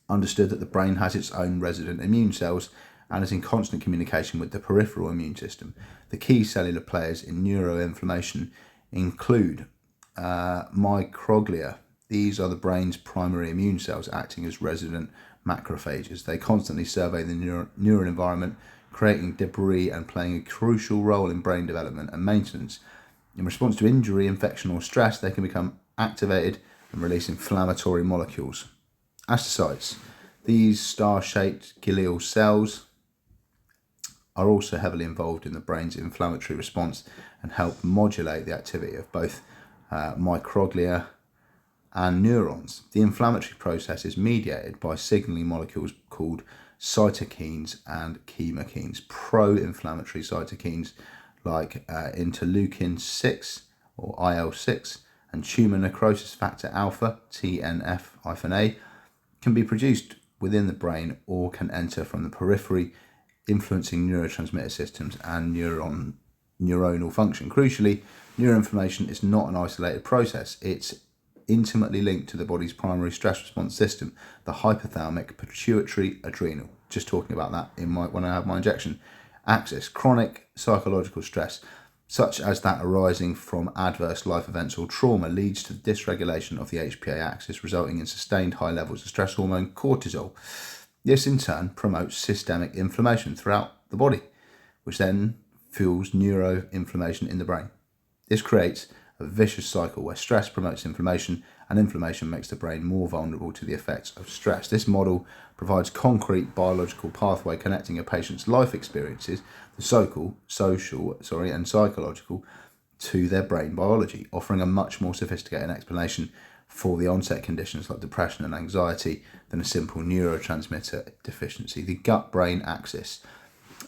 S1: understood that the brain has its own resident immune cells and is in constant communication with the peripheral immune system. The key cellular players in neuroinflammation include microglia. These are the brain's primary immune cells acting as resident macrophages. They constantly survey the neural environment, creating debris and playing a crucial role in brain development and maintenance. In response to injury, infection, or stress, they can become activated and release inflammatory molecules. Astrocytes. These star-shaped glial cells are also heavily involved in the brain's inflammatory response and help modulate the activity of both microglia and neurons. The inflammatory process is mediated by signaling molecules called cytokines and chemokines. Pro-inflammatory cytokines like interleukin 6 or IL-6 and tumor necrosis factor alpha, TNF-A, can be produced within the brain or can enter from the periphery, influencing neurotransmitter systems and neuronal function. Crucially, neuroinflammation is not an isolated process. It's intimately linked to the body's primary stress response system, the hypothalamic pituitary adrenal. Just talking about that when I have my injection axis. Chronic psychological stress, such as that arising from adverse life events or trauma, leads to the dysregulation of the HPA axis, resulting in sustained high levels of stress hormone cortisol. This in turn promotes systemic inflammation throughout the body, which then fuels neuroinflammation in the brain. This creates a vicious cycle where stress promotes inflammation and inflammation makes the brain more vulnerable to the effects of stress. This model provides concrete biological pathway connecting a patient's life experiences, the social and psychological, to their brain biology, offering a much more sophisticated explanation for the onset conditions like depression and anxiety than a simple neurotransmitter deficiency. The gut-brain axis,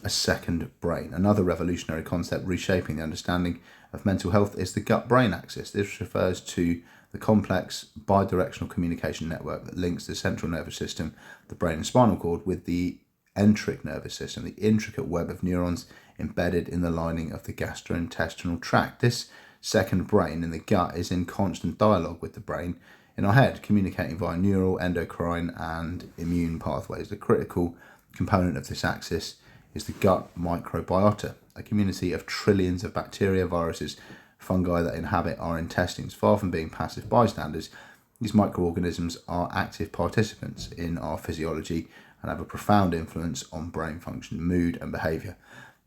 S1: a second brain. Another revolutionary concept reshaping the understanding of mental health is the gut-brain axis. This refers to the complex bidirectional communication network that links the central nervous system, the brain and spinal cord, with the enteric nervous system, the intricate web of neurons embedded in the lining of the gastrointestinal tract. This second brain in the gut is in constant dialogue with the brain in our head, communicating via neural, endocrine, and immune pathways. The critical component of this axis is the gut microbiota, a community of trillions of bacteria, viruses, fungi that inhabit our intestines. Far from being passive bystanders, these microorganisms are active participants in our physiology and have a profound influence on brain function, mood, and behaviour.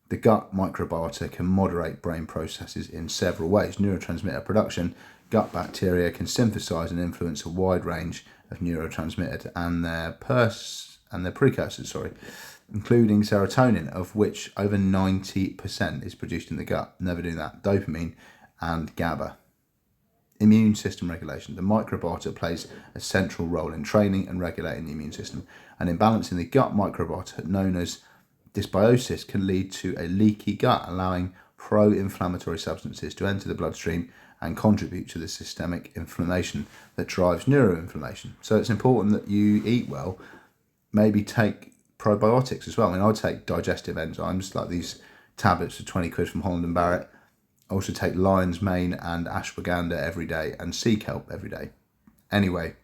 S1: The gut microbiota can moderate brain processes in several ways. Neurotransmitter production. Gut bacteria can synthesize and influence a wide range of neurotransmitters and their precursors, including serotonin, of which over 90% is produced in the gut. Never do that. Dopamine and GABA. Immune system regulation. The microbiota plays a central role in training and regulating the immune system. An imbalance in the gut microbiota, known as dysbiosis, can lead to a leaky gut, allowing pro-inflammatory substances to enter the bloodstream and contribute to the systemic inflammation that drives neuroinflammation. So it's important that you eat well, maybe take probiotics as well. I mean, I take digestive enzymes like these tablets for 20 quid from Holland and Barrett. I also take lion's mane and ashwagandha every day and sea kelp every day. Anyway,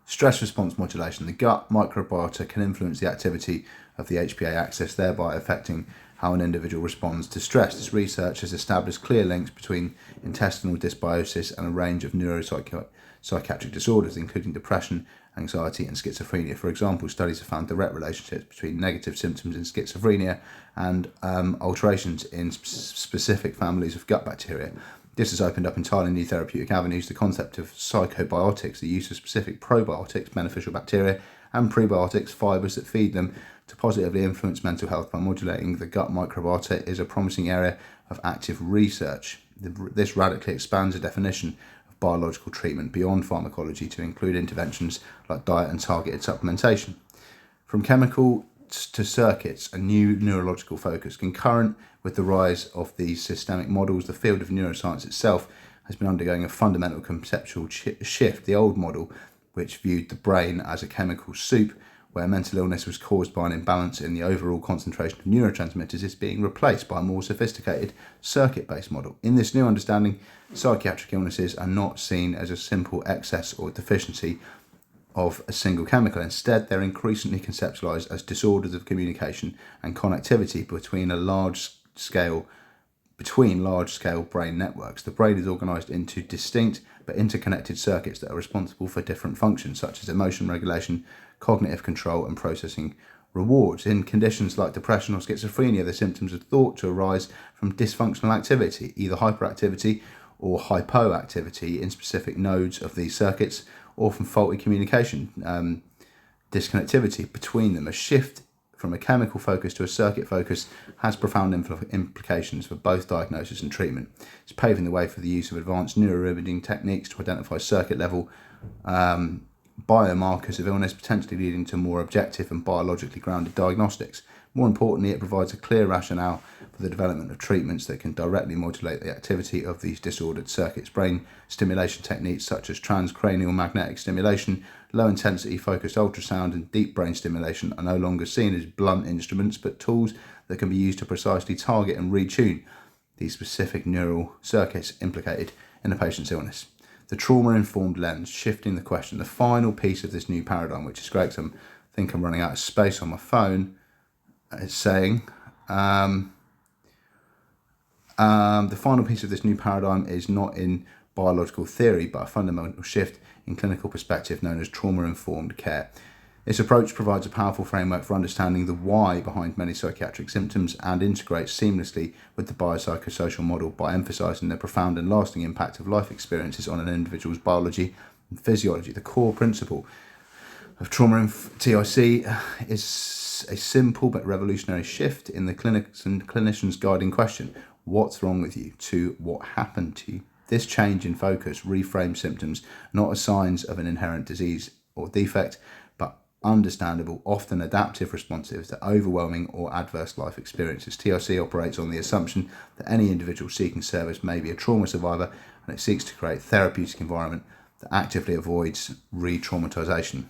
S1: stress response modulation. The gut microbiota can influence the activity of the HPA axis, thereby affecting how an individual responds to stress. This research has established clear links between intestinal dysbiosis and a range of neuropsychiatric disorders, including depression, anxiety, and schizophrenia. For example, studies have found direct relationships between negative symptoms in schizophrenia and alterations in specific families of gut bacteria. This has opened up entirely new therapeutic avenues. The concept of psychobiotics, the use of specific probiotics, beneficial bacteria, and prebiotics, fibres that feed them, to positively influence mental health by modulating the gut microbiota is a promising area of active research. This radically expands the definition of biological treatment beyond pharmacology to include interventions like diet and targeted supplementation. From chemical to circuits, a new neurological focus. Concurrent with the rise of these systemic models, the field of neuroscience itself has been undergoing a fundamental conceptual shift. The old model, which viewed the brain as a chemical soup, where mental illness was caused by an imbalance in the overall concentration of neurotransmitters, is being replaced by a more sophisticated circuit-based model. In this new understanding, psychiatric illnesses are not seen as a simple excess or deficiency of a single chemical. Instead, they're increasingly conceptualized as disorders of communication and connectivity between large-scale brain networks. The brain is organized into distinct but interconnected circuits that are responsible for different functions, such as emotion regulation, cognitive control, and processing rewards. In conditions like depression or schizophrenia, the symptoms are thought to arise from dysfunctional activity, either hyperactivity or hypoactivity in specific nodes of these circuits, or from faulty communication, disconnectivity between them. A shift from a chemical focus to a circuit focus has profound implications for both diagnosis and treatment. It's paving the way for the use of advanced neuroimaging techniques to identify circuit level biomarkers of illness, potentially leading to more objective and biologically grounded diagnostics. More importantly, it provides a clear rationale for the development of treatments that can directly modulate the activity of these disordered circuits. Brain stimulation techniques such as transcranial magnetic stimulation, low-intensity focused ultrasound, and deep brain stimulation are no longer seen as blunt instruments, but tools that can be used to precisely target and retune these specific neural circuits implicated in a patient's illness. The trauma-informed lens, shifting the question. The final piece of this new paradigm, which is great, I think I'm running out of space on my phone. It's saying the final piece of this new paradigm is not in biological theory, but a fundamental shift in clinical perspective known as trauma-informed care. This approach provides a powerful framework for understanding the why behind many psychiatric symptoms and integrates seamlessly with the biopsychosocial model by emphasizing the profound and lasting impact of life experiences on an individual's biology and physiology. The core principle of trauma TIC is a simple but revolutionary shift in the clinics and clinicians' guiding question: what's wrong with you, to what happened to you. This change in focus reframes symptoms not as signs of an inherent disease or defect, but understandable, often adaptive responses to overwhelming or adverse life experiences. TIC operates on the assumption that any individual seeking service may be a trauma survivor, and it seeks to create a therapeutic environment that actively avoids re-traumatization.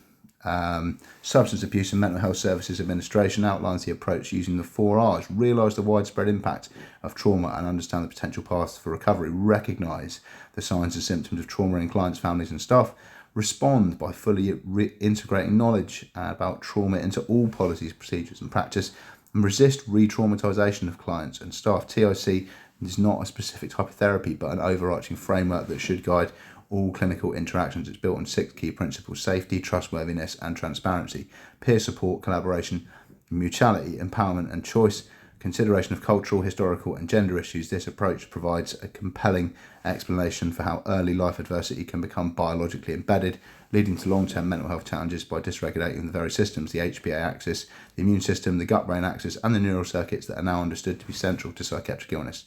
S1: Substance Abuse and Mental Health Services Administration outlines the approach using the 4 R's: realise the widespread impact of trauma and understand the potential paths for recovery, recognise the signs and symptoms of trauma in clients, families and staff, respond by fully integrating knowledge about trauma into all policies, procedures and practice, and resist re-traumatisation of clients and staff. TIC is not a specific type of therapy, but an overarching framework that should guide all clinical interactions. It's built on 6 key principles: safety, trustworthiness and transparency, peer support, collaboration, mutuality, empowerment and choice, consideration of cultural, historical and gender issues. This approach provides a compelling explanation for how early life adversity can become biologically embedded, leading to long-term mental health challenges by dysregulating the very systems, the HPA axis, the immune system, the gut-brain axis and the neural circuits that are now understood to be central to psychiatric illness.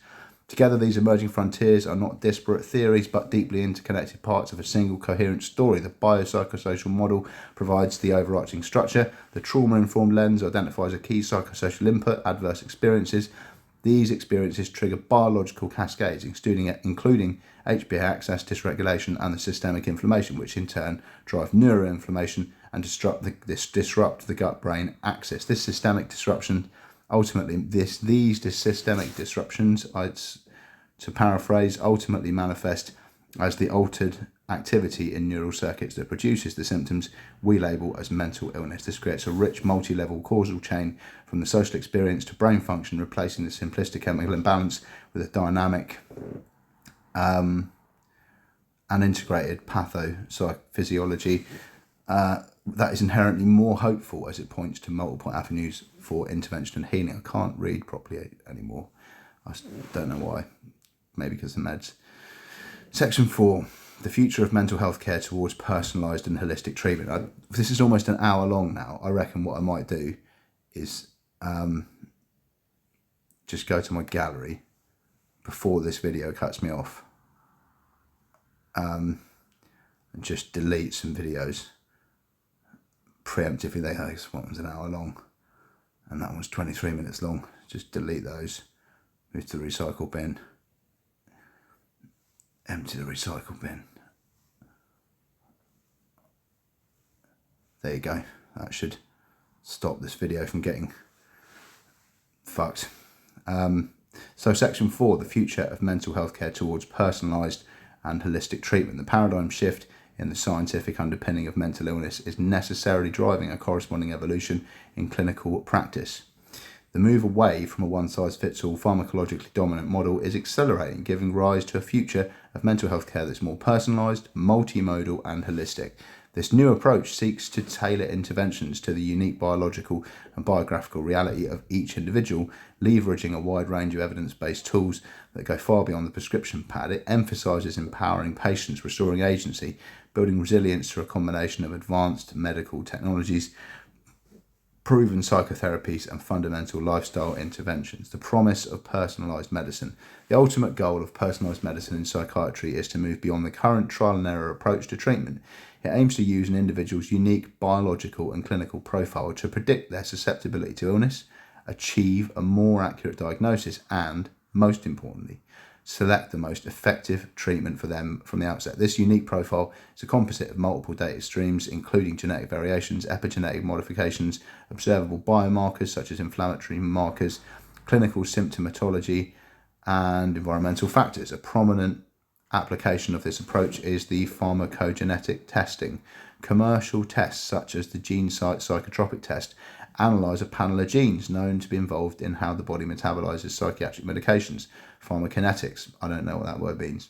S1: Together, these emerging frontiers are not disparate theories, but deeply interconnected parts of a single coherent story. The biopsychosocial model provides the overarching structure. The trauma-informed lens identifies a key psychosocial input, adverse experiences. These experiences trigger biological cascades, including HPA axis dysregulation and the systemic inflammation, which in turn drive neuroinflammation and disrupt the gut-brain axis. This systemic disruption, ultimately, these systemic disruptions, to paraphrase, ultimately manifest as the altered activity in neural circuits that produces the symptoms we label as mental illness. This creates a rich multi-level causal chain from the social experience to brain function, replacing the simplistic chemical imbalance with a dynamic and integrated pathophysiology that is inherently more hopeful, as it points to multiple avenues for intervention and healing. I can't read properly anymore. I don't know why. Maybe because of meds. Section 4, the future of mental health care towards personalised and holistic treatment. This is almost an hour long now. I reckon what I might do is just go to my gallery before this video cuts me off and just delete some videos preemptively. This one was an hour long and that one's 23 minutes long. Just delete those, move to the recycle bin, empty the recycle bin. There you go. That should stop this video from getting fucked. So section 4, the future of mental health care towards personalised and holistic treatment. The paradigm shift in the scientific underpinning of mental illness is necessarily driving a corresponding evolution in clinical practice. The move away from a one-size-fits-all pharmacologically dominant model is accelerating, giving rise to a future of mental health care that's more personalised, multimodal and holistic. This new approach seeks to tailor interventions to the unique biological and biographical reality of each individual, leveraging a wide range of evidence-based tools that go far beyond the prescription pad. It emphasises empowering patients, restoring agency, building resilience through a combination of advanced medical technologies, proven psychotherapies and fundamental lifestyle interventions. The promise of personalised medicine. The ultimate goal of personalised medicine in psychiatry is to move beyond the current trial and error approach to treatment. It aims to use an individual's unique biological and clinical profile to predict their susceptibility to illness, achieve a more accurate diagnosis and, most importantly, select the most effective treatment for them from the outset. This unique profile is a composite of multiple data streams, including genetic variations, epigenetic modifications, observable biomarkers such as inflammatory markers, clinical symptomatology, and environmental factors. A prominent application of this approach is the pharmacogenetic testing. Commercial tests such as the GeneSight psychotropic test analyse a panel of genes known to be involved in how the body metabolizes psychiatric medications. Pharmacokinetics, I don't know what that word means,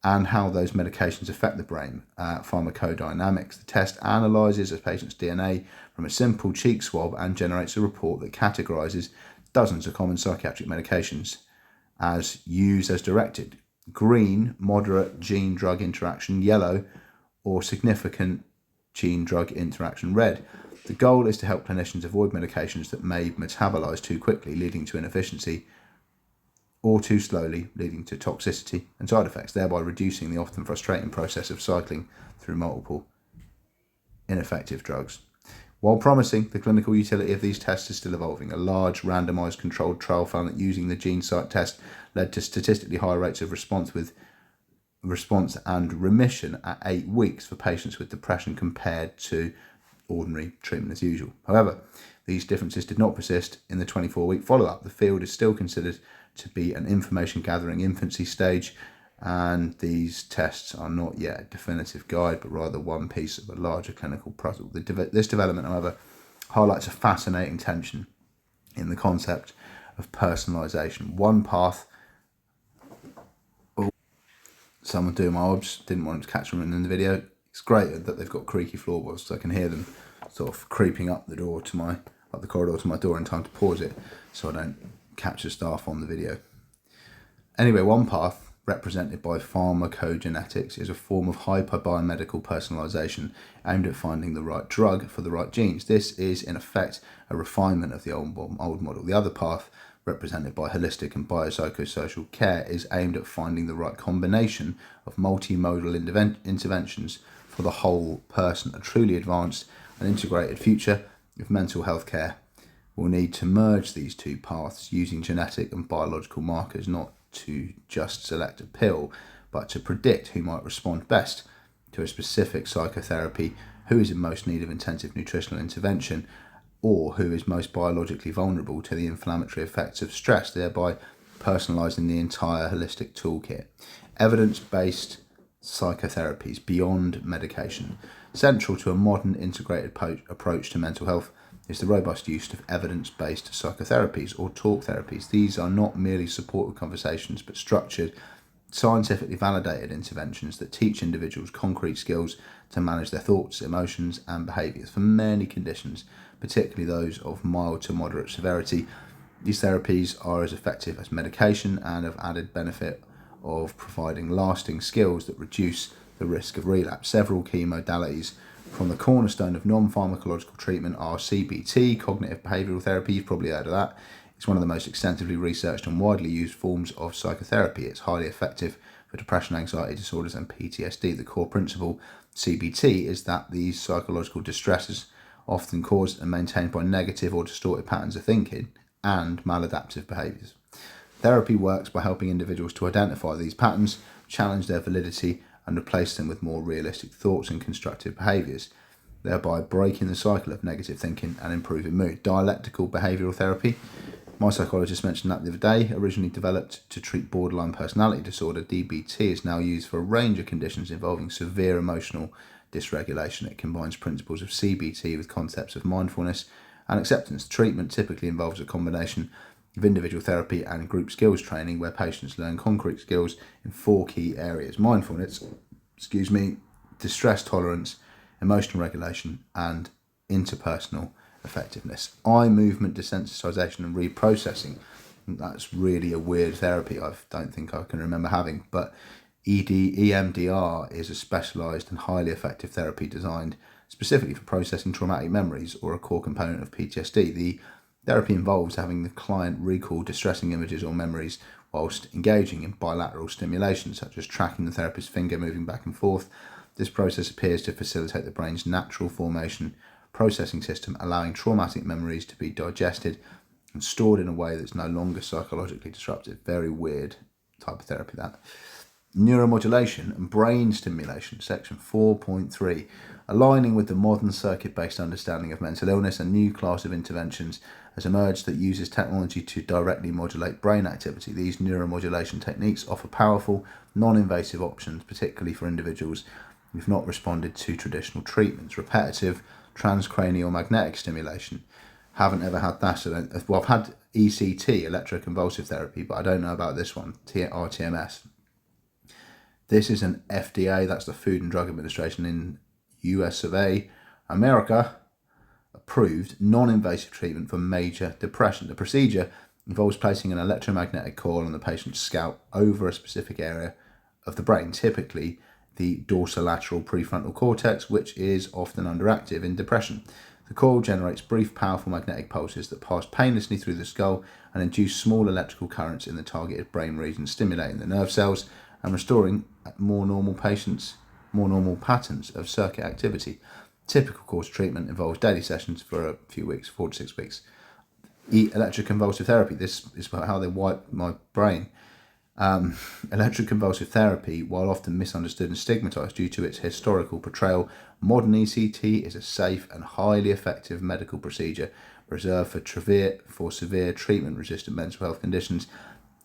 S1: and how those medications affect the brain. Pharmacodynamics, the test analyses a patient's DNA from a simple cheek swab and generates a report that categorises dozens of common psychiatric medications as used as directed. Green, moderate gene-drug interaction. Yellow, or significant gene-drug interaction. Red. The goal is to help clinicians avoid medications that may metabolize too quickly, leading to inefficiency, or too slowly, leading to toxicity and side effects, thereby reducing the often frustrating process of cycling through multiple ineffective drugs. While promising, the clinical utility of these tests is still evolving. A large randomized controlled trial found that using the GeneSight test led to statistically higher rates of response and remission at 8 weeks for patients with depression compared to ordinary treatment as usual. However, these differences did not persist in the 24-week follow-up. The field is still considered to be an information gathering infancy stage, and these tests are not yet a definitive guide, but rather one piece of a larger clinical puzzle. This development, however, highlights a fascinating tension in the concept of personalisation. One path. Someone doing my obs, didn't want to catch them in the video. It's great that they've got creaky floorboards, so I can hear them sort of creeping up the corridor to my door in time to pause it, so I don't capture staff on the video. Anyway, one path, represented by pharmacogenetics, is a form of hyperbiomedical personalisation aimed at finding the right drug for the right genes. This is, in effect, a refinement of the old model. The other path, represented by holistic and biopsychosocial care, is aimed at finding the right combination of multimodal interventions for the whole person. A truly advanced and integrated future of mental health care will need to merge these two paths using genetic and biological markers, not to just select a pill, but to predict who might respond best to a specific psychotherapy, who is in most need of intensive nutritional intervention, or who is most biologically vulnerable to the inflammatory effects of stress, thereby personalising the entire holistic toolkit. Evidence-based psychotherapies beyond medication. Central to a modern integrated approach to mental health is the robust use of evidence-based psychotherapies or talk therapies. These are not merely supportive conversations, but structured, scientifically validated interventions that teach individuals concrete skills to manage their thoughts, emotions, and behaviours. For many conditions, particularly those of mild to moderate severity, these therapies are as effective as medication and have added benefit of providing lasting skills that reduce the risk of relapse. Several key modalities from the cornerstone of non-pharmacological treatment are CBT, cognitive behavioural therapy. You've probably heard of that. It's one of the most extensively researched and widely used forms of psychotherapy. It's highly effective for depression, anxiety disorders, and PTSD. The core principle CBT is that these psychological distresses often caused and maintained by negative or distorted patterns of thinking and maladaptive behaviours. Therapy works by helping individuals to identify these patterns, challenge their validity, and replace them with more realistic thoughts and constructive behaviours, thereby breaking the cycle of negative thinking and improving mood. Dialectical behavioural therapy. My psychologist mentioned that the other day. Originally developed to treat borderline personality disorder, DBT is now used for a range of conditions involving severe emotional dysregulation. It combines principles of CBT with concepts of mindfulness and acceptance. Treatment typically involves a combination of individual therapy and group skills training, where patients learn concrete skills in 4 key areas: mindfulness, distress tolerance, emotional regulation, and interpersonal effectiveness. Eye movement desensitization and reprocessing. That's really a weird therapy. I don't think I can remember having, but EMDR is a specialised and highly effective therapy designed specifically for processing traumatic memories or a core component of PTSD. The therapy involves having the client recall distressing images or memories whilst engaging in bilateral stimulation, such as tracking the therapist's finger moving back and forth. This process appears to facilitate the brain's natural formation processing system, allowing traumatic memories to be digested and stored in a way that's no longer psychologically disruptive. Very weird type of therapy, that. Neuromodulation and brain stimulation, section 4.3. Aligning with the modern circuit-based understanding of mental illness, a new class of interventions has emerged that uses technology to directly modulate brain activity. These neuromodulation techniques offer powerful, non-invasive options, particularly for individuals who've not responded to traditional treatments. Repetitive transcranial magnetic stimulation. Haven't ever had that. Well, I've had ECT, electroconvulsive therapy, but I don't know about this one, RTMS. This is an FDA, that's the Food and Drug Administration in US of A, America, approved non-invasive treatment for major depression. The procedure involves placing an electromagnetic coil on the patient's scalp over a specific area of the brain, typically the dorsolateral prefrontal cortex, which is often underactive in depression. The coil generates brief, powerful magnetic pulses that pass painlessly through the skull and induce small electrical currents in the targeted brain region, stimulating the nerve cells and restoring more normal patterns of circuit activity. Typical course of treatment involves daily sessions for a few weeks, 4 to 6 weeks. Electroconvulsive therapy. This is how they wipe my brain. Electroconvulsive therapy, while often misunderstood and stigmatized due to its historical portrayal, modern ECT is a safe and highly effective medical procedure reserved for severe treatment-resistant mental health conditions.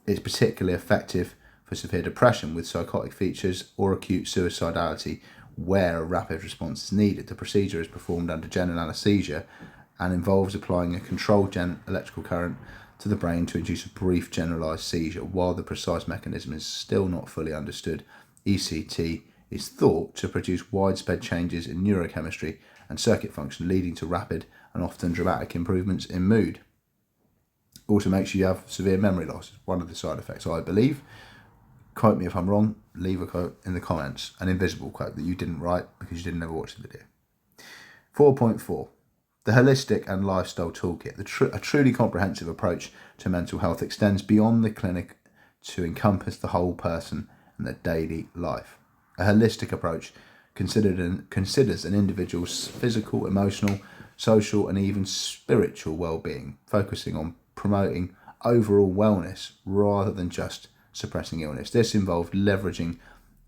S1: It's particularly effective for severe depression with psychotic features or acute suicidality, where a rapid response is needed. The procedure is performed under general anesthesia and involves applying a controlled electrical current to the brain to induce a brief generalized seizure. While the precise mechanism is still not fully understood, ECT is thought to produce widespread changes in neurochemistry and circuit function, leading to rapid and often dramatic improvements in mood. Also makes you have severe memory loss, one of the side effects, I believe. Quote me if I'm wrong, leave a quote in the comments, an invisible quote that you didn't write because you didn't ever watch the video. 4.4. The holistic and lifestyle toolkit, a truly comprehensive approach to mental health, extends beyond the clinic to encompass the whole person and their daily life. A holistic approach considers an individual's physical, emotional, social, and even spiritual well-being, focusing on promoting overall wellness rather than just suppressing illness. This involved leveraging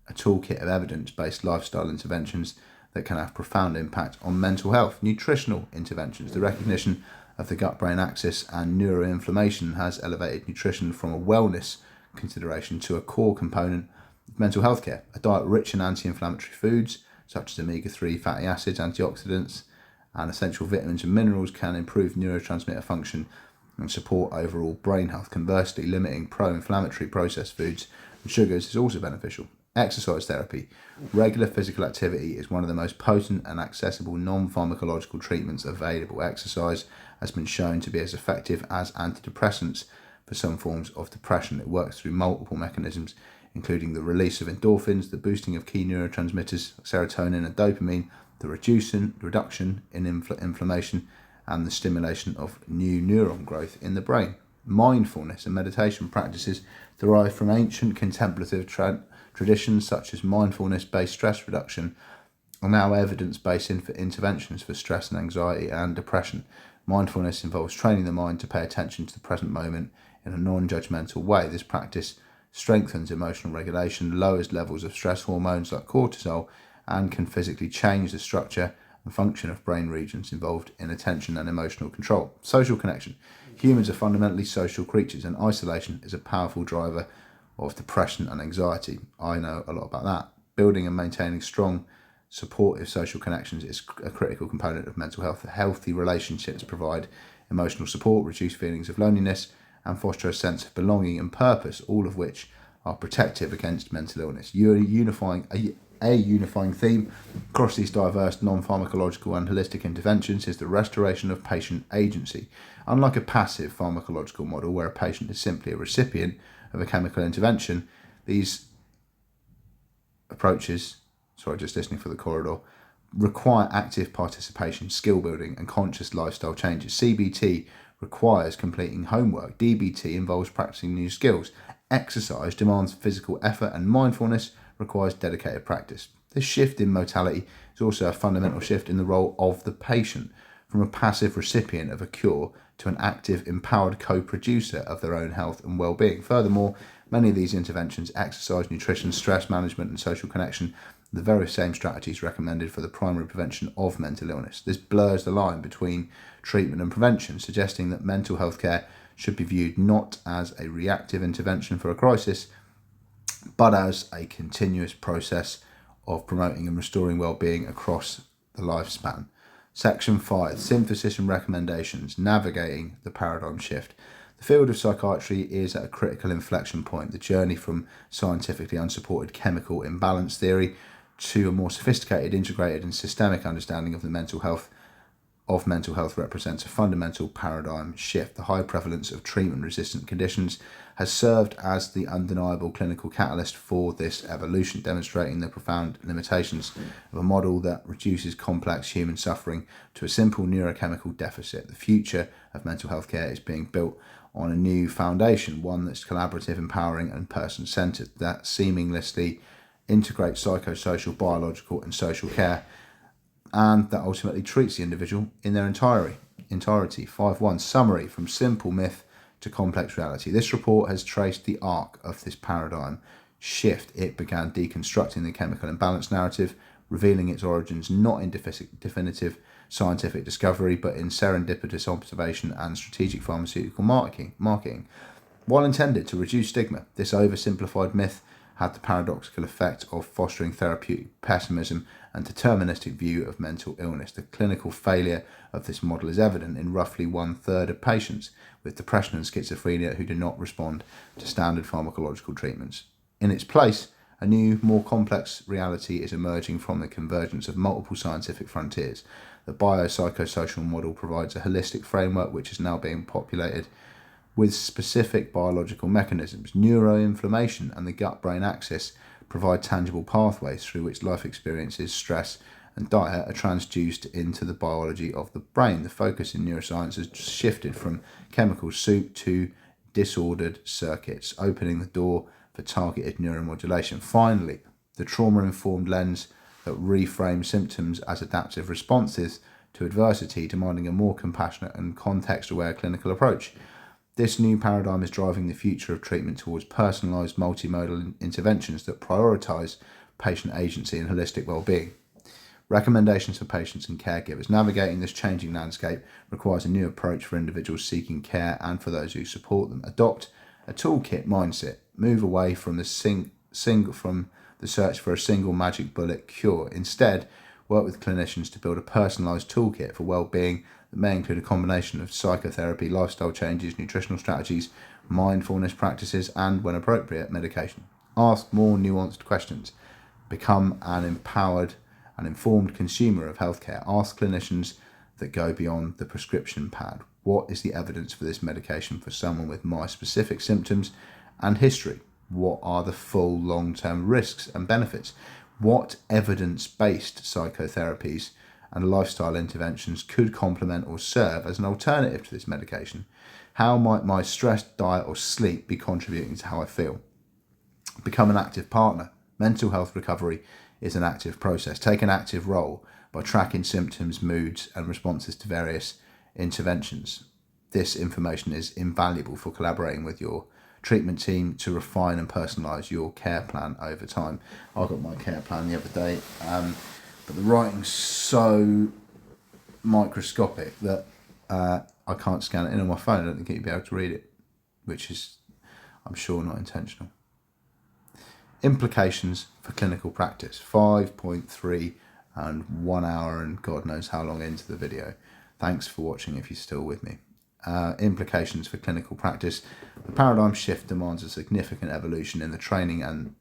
S1: a toolkit of evidence-based lifestyle interventions that can have profound impact on mental health. Nutritional interventions. The recognition of the gut-brain axis and neuroinflammation has elevated nutrition from a wellness consideration to a core component of mental health care. A diet rich in anti-inflammatory foods, such as omega-3 fatty acids, antioxidants, and essential vitamins and minerals, can improve neurotransmitter function and support overall brain health. Conversely, limiting pro-inflammatory processed foods and sugars is also beneficial. Exercise therapy. Regular physical activity is one of the most potent and accessible non-pharmacological treatments available. Exercise has been shown to be as effective as antidepressants for some forms of depression. It works through multiple mechanisms, including the release of endorphins, the boosting of key neurotransmitters, serotonin and dopamine, the reduction in inflammation, and the stimulation of new neuron growth in the brain. Mindfulness and meditation practices derive from ancient contemplative traditions such as mindfulness-based stress reduction are now evidence-based interventions for stress and anxiety and depression. Mindfulness involves training the mind to pay attention to the present moment in a non-judgmental way. This practice strengthens emotional regulation, lowers levels of stress hormones like cortisol, and can physically change the structure and function of brain regions involved in attention and emotional control. Social connection. Humans are fundamentally social creatures, and isolation is a powerful driver of depression and anxiety. I know a lot about that. Building and maintaining strong, supportive social connections is a critical component of mental health. Healthy relationships provide emotional support, reduce feelings of loneliness, and foster a sense of belonging and purpose, all of which are protective against mental illness. A unifying theme across these diverse non-pharmacological and holistic interventions is the restoration of patient agency. Unlike a passive pharmacological model where a patient is simply a recipient of a chemical intervention, these approaches, just listening for the corridor, require active participation, skill building, and conscious lifestyle changes. CBT requires completing homework. DBT involves practicing new skills. Exercise demands physical effort, and mindfulness requires dedicated practice. This shift in modality is also a fundamental shift in the role of the patient, from a passive recipient of a cure to an active, empowered co-producer of their own health and well-being. Furthermore, many of these interventions, exercise, nutrition, stress management, and social connection, are the very same strategies recommended for the primary prevention of mental illness. This blurs the line between treatment and prevention, suggesting that mental health care should be viewed not as a reactive intervention for a crisis, but as a continuous process of promoting and restoring well-being across the lifespan. Section 5, Synthesis and Recommendations, Navigating the Paradigm Shift. The field of psychiatry is at a critical inflection point. The journey from scientifically unsupported chemical imbalance theory to a more sophisticated, integrated, and systemic understanding of mental health represents a fundamental paradigm shift. The high prevalence of treatment-resistant conditions has served as the undeniable clinical catalyst for this evolution, demonstrating the profound limitations of a model that reduces complex human suffering to a simple neurochemical deficit. The future of mental health care is being built on a new foundation, one that's collaborative, empowering, and person-centered, that seamlessly integrates psychosocial, biological, and social care, and that ultimately treats the individual in their entirety. 5.1 Summary: From simple myth to complex reality. This report has traced the arc of this paradigm shift. It began deconstructing the chemical imbalance narrative, revealing its origins not in definitive scientific discovery, but in serendipitous observation and strategic pharmaceutical marketing. While intended to reduce stigma, this oversimplified myth had the paradoxical effect of fostering therapeutic pessimism and deterministic view of mental illness. The clinical failure of this model is evident in roughly 1/3 of patients with depression and schizophrenia who do not respond to standard pharmacological treatments. In its place, a new, more complex reality is emerging from the convergence of multiple scientific frontiers. The biopsychosocial model provides a holistic framework which is now being populated with specific biological mechanisms. Neuroinflammation and the gut-brain axis provide tangible pathways through which life experiences, stress, and diet are transduced into the biology of the brain. The focus in neuroscience has shifted from chemical soup to disordered circuits, opening the door for targeted neuromodulation. Finally, the trauma-informed lens that reframes symptoms as adaptive responses to adversity, demanding a more compassionate and context-aware clinical approach. This new paradigm is driving the future of treatment towards personalised multimodal interventions that prioritise patient agency and holistic well-being. Recommendations for patients and caregivers. Navigating this changing landscape requires a new approach for individuals seeking care and for those who support them. Adopt a toolkit mindset. Move away from the search for a single magic bullet cure. Instead, work with clinicians to build a personalised toolkit for well-being that may include a combination of psychotherapy, lifestyle changes, nutritional strategies, mindfulness practices, and, when appropriate, medication. Ask more nuanced questions. Become an empowered and informed consumer of healthcare. Ask clinicians that go beyond the prescription pad. What is the evidence for this medication for someone with my specific symptoms and history? What are the full long-term risks and benefits? What evidence-based psychotherapies and lifestyle interventions could complement or serve as an alternative to this medication? How might my stress, diet, or sleep be contributing to how I feel? Become an active partner. Mental health recovery is an active process. Take an active role by tracking symptoms, moods, and responses to various interventions. This information is invaluable for collaborating with your treatment team to refine and personalise your care plan over time. I got my care plan the other day, but the writing's so microscopic that I can't scan it in on my phone. I don't think you'd be able to read it, which is, I'm sure, not intentional. Implications for clinical practice. 5.3 and 1 hour and God knows how long into the video. Thanks for watching if you're still with me. Implications for clinical practice. The paradigm shift demands a significant evolution in the training and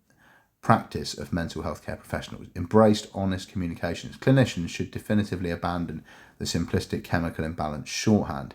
S1: practice of mental health care professionals. Embraced honest communications. Clinicians should definitively abandon the simplistic chemical imbalance shorthand.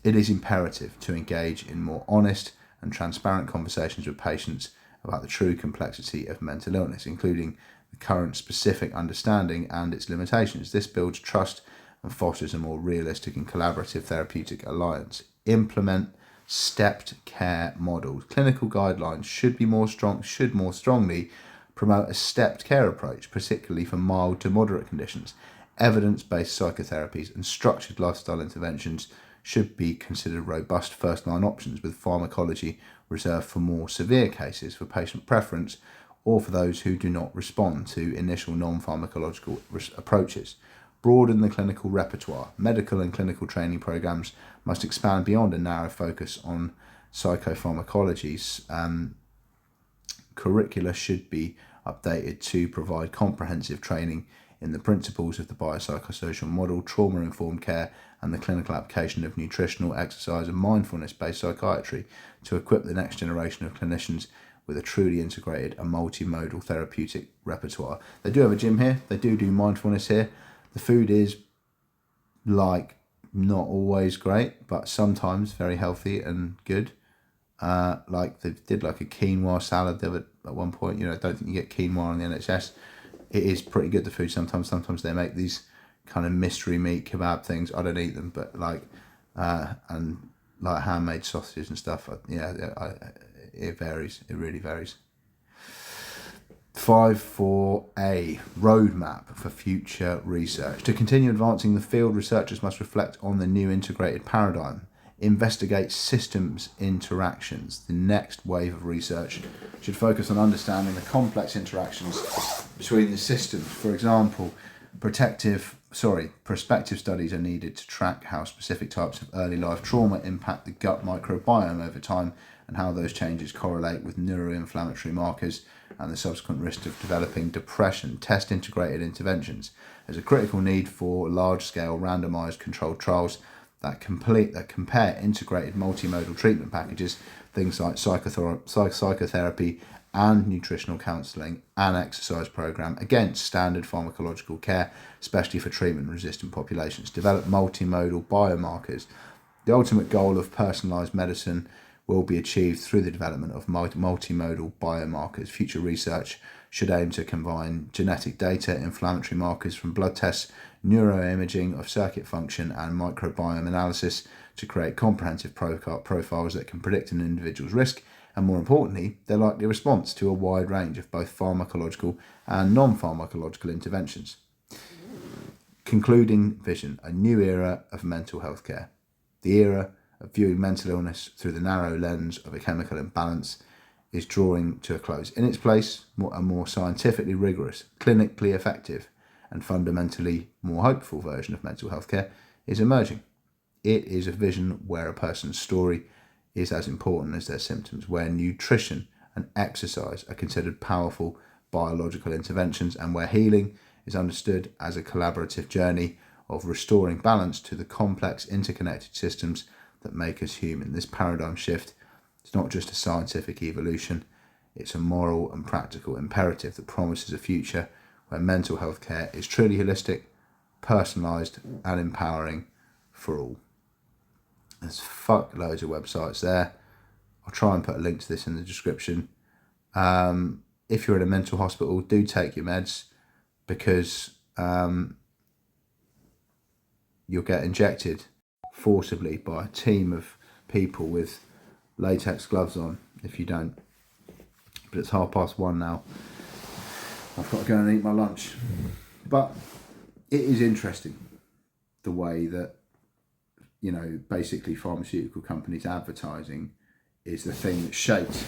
S1: It is imperative to engage in more honest and transparent conversations with patients about the true complexity of mental illness, including the current specific understanding and its limitations. This builds trust and fosters a more realistic and collaborative therapeutic alliance. Implement stepped care models. Clinical guidelines should more strongly promote a stepped care approach, particularly for mild to moderate conditions. Evidence-based psychotherapies and structured lifestyle interventions should be considered robust first-line options, with pharmacology reserved for more severe cases for patient preference or for those who do not respond to initial non-pharmacological approaches. Broaden the clinical repertoire. Medical and clinical training programs must expand beyond a narrow focus on psychopharmacologies. Curricula should be updated to provide comprehensive training in the principles of the biopsychosocial model, trauma-informed care, and the clinical application of nutritional, exercise, and mindfulness-based psychiatry to equip the next generation of clinicians with a truly integrated and multimodal therapeutic repertoire. They do have a gym here. They do mindfulness here. The food is not always great, but sometimes very healthy and good. They did a quinoa salad at one point. I don't think you get quinoa on the NHS. It is pretty good, the food. Sometimes they make these kind of mystery meat kebab things. I don't eat them, but handmade sausages and stuff. It varies. It really varies. 5.4a, roadmap for future research. To continue advancing the field, researchers must reflect on the new integrated paradigm. Investigate systems interactions. The next wave of research should focus on understanding the complex interactions between the systems. For example, prospective studies are needed to track how specific types of early life trauma impact the gut microbiome over time and how those changes correlate with neuroinflammatory markers and the subsequent risk of developing depression. Test integrated interventions. There's a critical need for large-scale randomized controlled trials that compare integrated multimodal treatment packages, things like psychotherapy and nutritional counselling and exercise program, against standard pharmacological care, especially for treatment-resistant populations. Develop multimodal biomarkers. The ultimate goal of personalised medicine will be achieved through the development of multimodal biomarkers. Future research should aim to combine genetic data, inflammatory markers from blood tests, neuroimaging of circuit function, and microbiome analysis to create comprehensive profiles that can predict an individual's risk and, more importantly, their likely response to a wide range of both pharmacological and non-pharmacological interventions. Concluding vision: a new era of mental health care. The era of viewing mental illness through the narrow lens of a chemical imbalance is drawing to a close. In its place, a more scientifically rigorous, clinically effective, and fundamentally more hopeful version of mental health care is emerging. It is a vision where a person's story is as important as their symptoms, where nutrition and exercise are considered powerful biological interventions, and where healing is understood as a collaborative journey of restoring balance to the complex interconnected systems that make us human. This paradigm shift is not just a scientific evolution, it's a moral and practical imperative that promises a future where mental health care is truly holistic, personalised and empowering for all. There's loads of websites there. I'll try and put a link to this in the description. If you're in a mental hospital, do take your meds, because you'll get injected forcibly by a team of people with latex gloves on if you don't. But it's 1:30 now. I've got to go and eat my lunch. But it is interesting the way that, basically pharmaceutical companies advertising is the thing that shapes.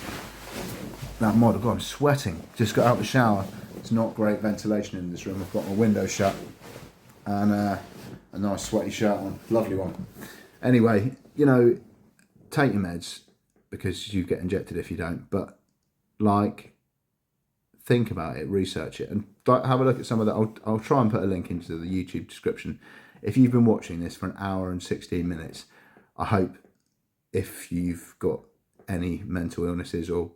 S1: Now, my God, I'm sweating. Just got out of the shower. It's not great ventilation in this room. I've got my window shut and a nice sweaty shirt on. Lovely one. Anyway, take your meds, because you get injected if you don't. But, think about it, research it, and have a look at some of that. I'll try and put a link into the YouTube description. If you've been watching this for an hour and 16 minutes, I hope, if you've got any mental illnesses or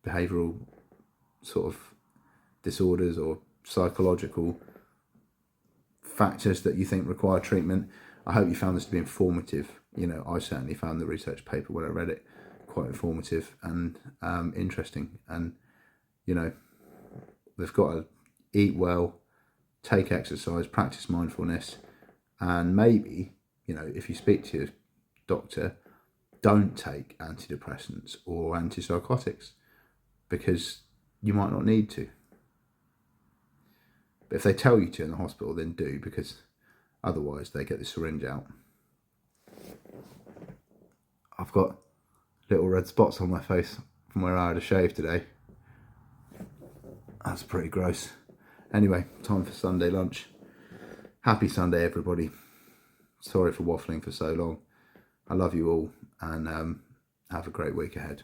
S1: behavioural sort of disorders or psychological factors that you think require treatment, I hope you found this to be informative. I certainly found the research paper when I read it quite informative and interesting. And, they've got to eat well, take exercise, practice mindfulness, and maybe, if you speak to your doctor, don't take antidepressants or antipsychotics, because you might not need to. But if they tell you to in the hospital, then do, because otherwise they get the syringe out. I've got little red spots on my face from where I had a shave today. That's pretty gross. Anyway, time for Sunday lunch. Happy Sunday, everybody. Sorry for waffling for so long. I love you all, and have a great week ahead.